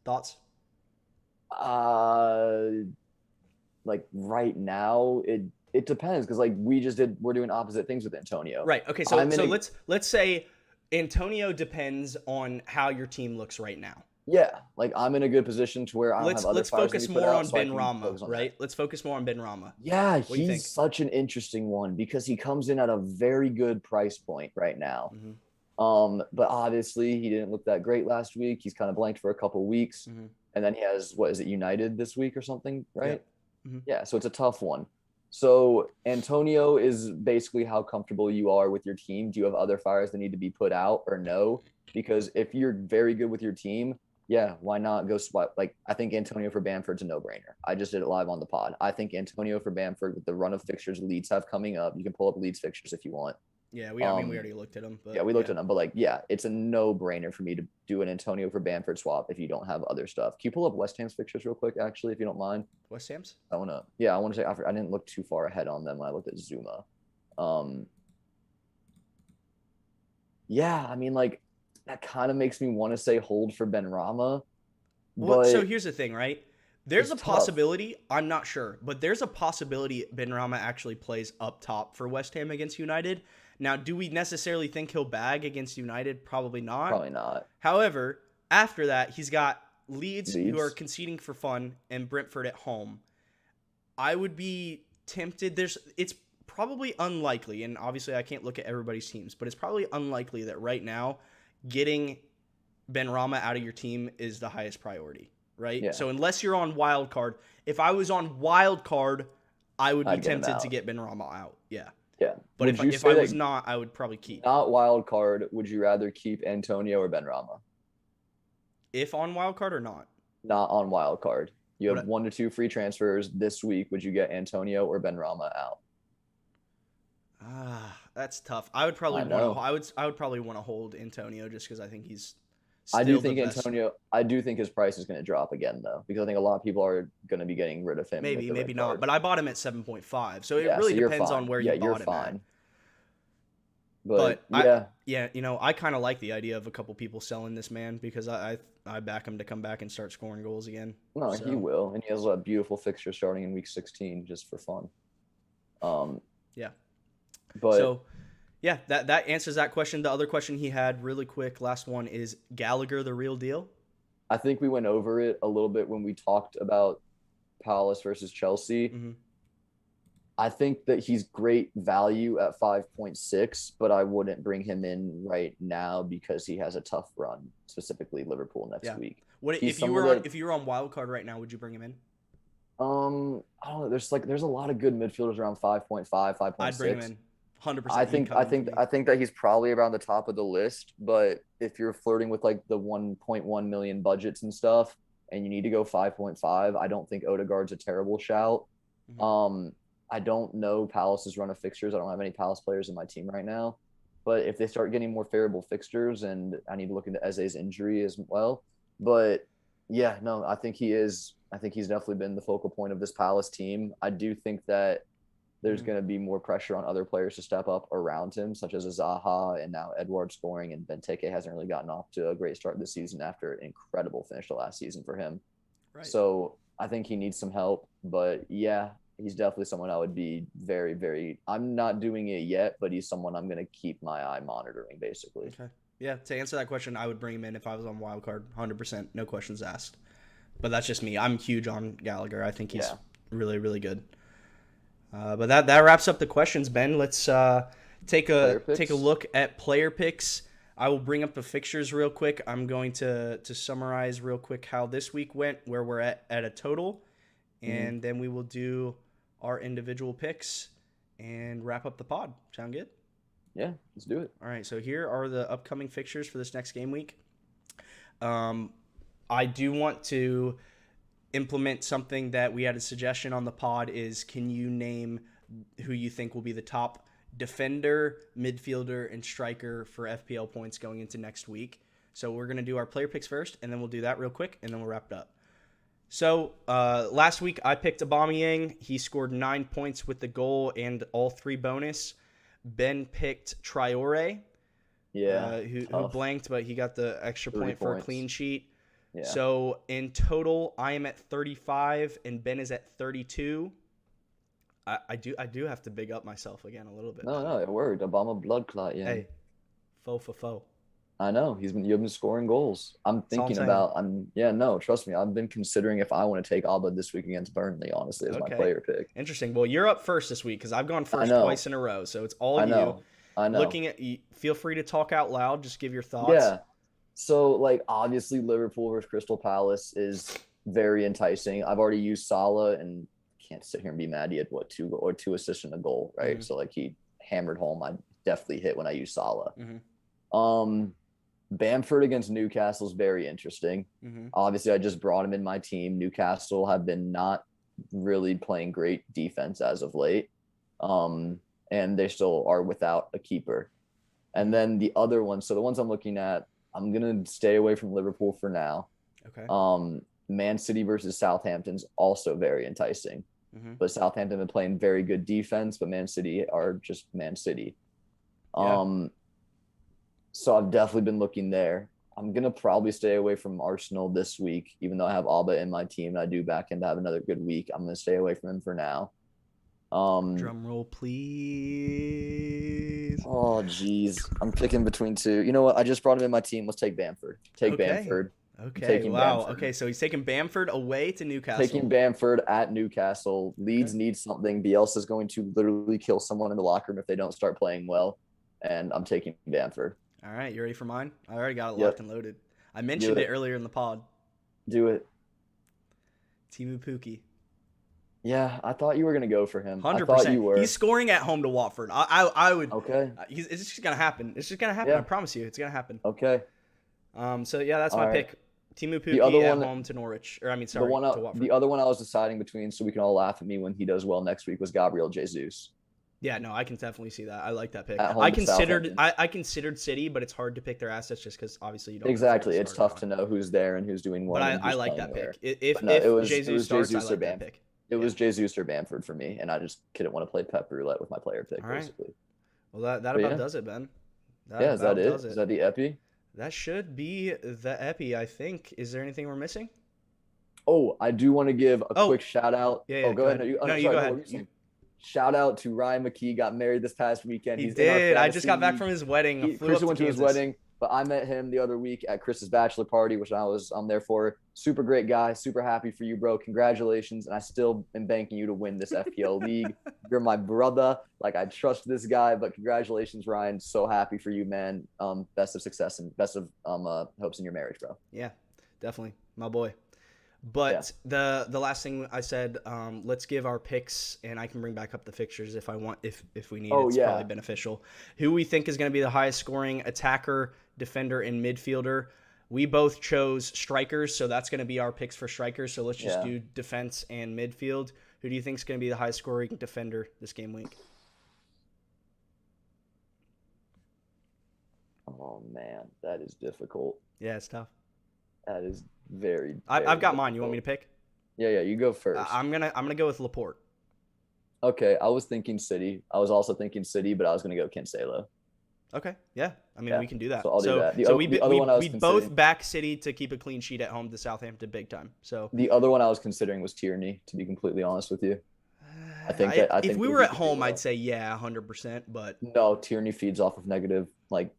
Thoughts? Like right now, it depends, because like we're doing opposite things with Antonio. Right. Okay. So let's say Antonio depends on how your team looks right now. Yeah, like I'm in a good position to where I don't have other let's focus more on Benrahma, right? Let's focus more on Benrahma. Yeah, he's such an interesting one because he comes in at a very good price point right now. But obviously he didn't look that great last week. He's kind of blanked for a couple weeks, and then he has United this week or something, right? Yeah, so it's a tough one. So Antonio is basically how comfortable you are with your team. Do you have other fires that need to be put out or no? Because if you're very good with your team, yeah, why not go swap? Like, I think Antonio for Bamford's a no-brainer. I just did it live on the pod. I think Antonio for Bamford, with the run of fixtures Leeds have coming up, you can pull up Leeds fixtures if you want. Yeah, we already looked at them. But, we looked at them. But, it's a no-brainer for me to do an Antonio for Bamford swap if you don't have other stuff. Can you pull up West Ham's fixtures real quick, actually, if you don't mind? West Ham's? I want to say, I didn't look too far ahead on them when I looked at Zuma. That kind of makes me want to say hold for Benrahma. Well, so here's the thing, right? There's a possibility, I'm not sure, but there's a possibility Benrahma actually plays up top for West Ham against United. Now, do we necessarily think he'll bag against United? Probably not. Probably not. However, after that, he's got Leeds who are conceding for fun and Brentford at home. I would be tempted. It's probably unlikely, and obviously I can't look at everybody's teams, but it's probably unlikely that right now getting Benrahma out of your team is the highest priority, right? Yeah. So unless you're on wild card, if I was on wild card, I would be tempted to get Benrahma out. Yeah. Yeah. But if I was not, I would probably keep. Not wild card, would you rather keep Antonio or Benrahma? If on wild card or not? Not on wild card. You have 1 to 2 free transfers this week. Would you get Antonio or Benrahma out? That's tough. I would probably want to hold Antonio just because I think he's still I do think his price is going to drop again though, because I think a lot of people are going to be getting rid of him. Maybe not. But I bought him at 7.5, so it really depends on where you bought him at. But I kind of like the idea of a couple people selling this man because I back him to come back and start scoring goals again. No, he will, and he has a beautiful fixture starting in week 16 just for fun. Yeah. But so, yeah, that answers that question. The other question he had, really quick, last one, is Gallagher the real deal? I think we went over it a little bit when we talked about Palace versus Chelsea. I think that he's great value at 5.6, but I wouldn't bring him in right now because he has a tough run, specifically Liverpool next week. What He's if you were on wild card right now? Would you bring him in? I don't know. There's a lot of good midfielders around 5.5, 5.6. I'd bring him in. 100%. I think that he's probably around the top of the list. But if you're flirting with like the 1.1 million budgets and stuff, and you need to go 5.5, I don't think Odegaard's a terrible shout. Mm-hmm. I don't know Palace's run of fixtures. I don't have any Palace players in my team right now. But if they start getting more favorable fixtures, and I need to look into Eze's injury as well. But yeah, no, I think he's definitely been the focal point of this Palace team. I do think that there's going to be more pressure on other players to step up around him, such as Zaha and now Edward scoring, and Benteke hasn't really gotten off to a great start this season after an incredible finish the last season for him. Right. So I think he needs some help, but yeah, he's definitely someone I would be very, very – I'm not doing it yet, but he's someone I'm going to keep my eye monitoring, basically. Okay. Yeah, to answer that question, I would bring him in if I was on wildcard, 100%, no questions asked. But that's just me. I'm huge on Gallagher. I think he's really, really good. But that wraps up the questions, Ben. Let's take a look at player picks. I will bring up the fixtures real quick. I'm going to summarize real quick how this week went, where we're at a total, and then we will do our individual picks and wrap up the pod. Sound good? Yeah, let's do it. All right, so here are the upcoming fixtures for this next game week. I do want to implement something that we had a suggestion on the pod is, can you name who you think will be the top defender, midfielder, and striker for FPL points going into next week? So we're going to do our player picks first, and then we'll do that real quick, and then we'll wrap it up. So last week I picked Aubameyang. He scored 9 points with the goal and all 3 bonus. Ben picked Traore, who blanked, but he got the extra point for a clean sheet. Yeah. So in total, I am at 35 and Ben is at 32. I do have to big up myself again a little bit. No, it worked. Obama blood clot, yeah. Hey, faux. I know you've been scoring goals. Trust me. I've been considering if I want to take Alba this week against Burnley, honestly, as my player pick. Interesting. Well, you're up first this week because I've gone first twice in a row, so it's all you. I know. Looking at, feel free to talk out loud. Just give your thoughts. Yeah. So, obviously, Liverpool versus Crystal Palace is very enticing. I've already used Salah, and can't sit here and be mad. He had, 2 assists and a goal, right? Mm-hmm. So, he hammered home. I definitely hit when I used Salah. Mm-hmm. Bamford against Newcastle is very interesting. Mm-hmm. Obviously, I just brought him in my team. Newcastle have been not really playing great defense as of late, and they still are without a keeper. And then the other ones, so the ones I'm looking at, I'm going to stay away from Liverpool for now. Okay. Man City versus Southampton's also very enticing. Mm-hmm. But Southampton have been playing very good defense, but Man City are just Man City. Yeah. So I've definitely been looking there. I'm going to probably stay away from Arsenal this week, even though I have Alba in my team and I do back him to have another good week. I'm going to stay away from him for now. Drum roll, please. Oh, geez. I'm picking between 2. You know what? I just brought him in my team. Let's take Bamford. Bamford. Okay, wow. Bamford. Okay, so he's taking Bamford away to Newcastle. Taking Bamford at Newcastle. Leeds needs something. Bielsa's going to literally kill someone in the locker room if they don't start playing well. And I'm taking Bamford. All right, you ready for mine? I already got it locked and loaded. I mentioned it earlier in the pod. Do it. Timu Pukki. Yeah, I thought you were going to go for him. 100%. I thought you were. He's scoring at home to Watford. I would. Okay. It's just going to happen. It's just going to happen. Yeah. I promise you. It's going to happen. Okay. So, yeah, that's my pick. Timu Pukki at home to Norwich. To Watford. The other one I was deciding between, so we can all laugh at me when he does well next week, was Gabriel Jesus. Yeah, no, I can definitely see that. I like that pick. I considered City, but it's hard to pick their assets just because obviously you don't. Exactly, it's tough to know who's there and who's doing what. But I like that pick. If Jesus starts, I like that pick. It was Jesus or Bamford for me, and I just didn't want to play pep roulette with my player pick, basically. Well, that about does it, Ben. Is that it? Is that the epi? That should be the epi, I think. Is there anything we're missing? Oh, I do want to give a quick shout out. Yeah, go ahead. You go ahead. Shout out to Ryan McKee. Got married this past weekend. He did. I just got back from his wedding. Chris went to his wedding, but I met him the other week at Chris's bachelor party, which I'm there for. Super great guy. Super happy for you, bro. Congratulations. And I still am banking you to win this FPL league. You're my brother. I trust this guy, but congratulations, Ryan. So happy for you, man. Best of success and best of hopes in your marriage, bro. Yeah. definitely, my boy. But the last thing I said, let's give our picks, and I can bring back up the fixtures if I want, if we need. It's probably beneficial. Who we think is going to be the highest scoring attacker, defender, and midfielder. We both chose strikers, so that's going to be our picks for strikers. So let's just do defense and midfield. Who do you think is going to be the highest scoring defender this game week? Oh man, that is difficult. Yeah, it's tough. That is very. I've got difficult. mine. You want me to pick? Yeah, you go first. I'm gonna go with Laporte. Okay, I was thinking City. I was also thinking City, but I was gonna go Cancelo. Okay, yeah. I mean, we can do that. So I'll do that. We both back City to keep a clean sheet at home to Southampton big time. So the other one I was considering was Tierney, to be completely honest with you. I think if we were at home, I'd say 100%. But no, Tierney feeds off of negative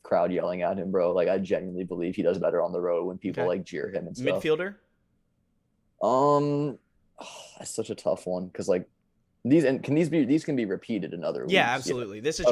crowd yelling at him, bro. I genuinely believe he does better on the road when people jeer him and stuff. Midfielder? That's such a tough one because these can be repeated in other weeks. Yeah, absolutely. This is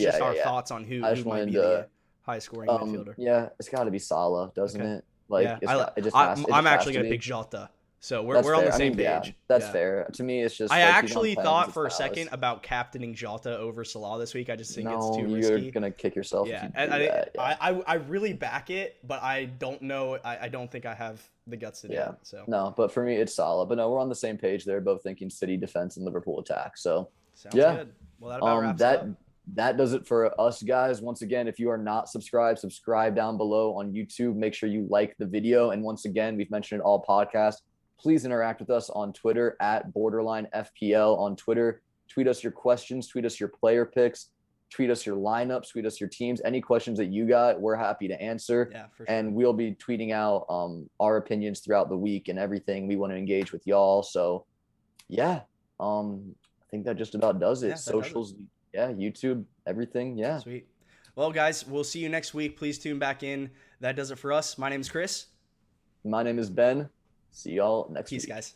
just our thoughts on who might be the highest scoring midfielder. Yeah, it's got to be Salah, doesn't it? I'm actually gonna pick Jota. So we're on the same page. Yeah, that's fair. To me, it's just. I actually thought for a second about captaining Jota over Salah this week. I just think it's too risky. You're gonna kick yourself. Yeah, if you do that. I really back it, but I don't know. I don't think I have the guts to do it. So no, but for me, it's Salah. But no, we're on the same page there. Both thinking City defense and Liverpool attack. So sounds good. Well, that about wraps up. That does it for us, guys. Once again, if you are not subscribed, subscribe down below on YouTube. Make sure you like the video. And once again, we've mentioned it all podcasts. Please interact with us on Twitter at Borderline FPL on Twitter. Tweet us your questions. Tweet us your player picks. Tweet us your lineups. Tweet us your teams. Any questions that you got, we're happy to answer. Yeah, for sure. And we'll be tweeting out our opinions throughout the week and everything. We want to engage with y'all. So, I think that just about does it. Yeah, Socials, YouTube, everything. Yeah. Sweet. Well, guys, we'll see you next week. Please tune back in. That does it for us. My name is Chris. My name is Ben. See y'all next week. Peace, guys.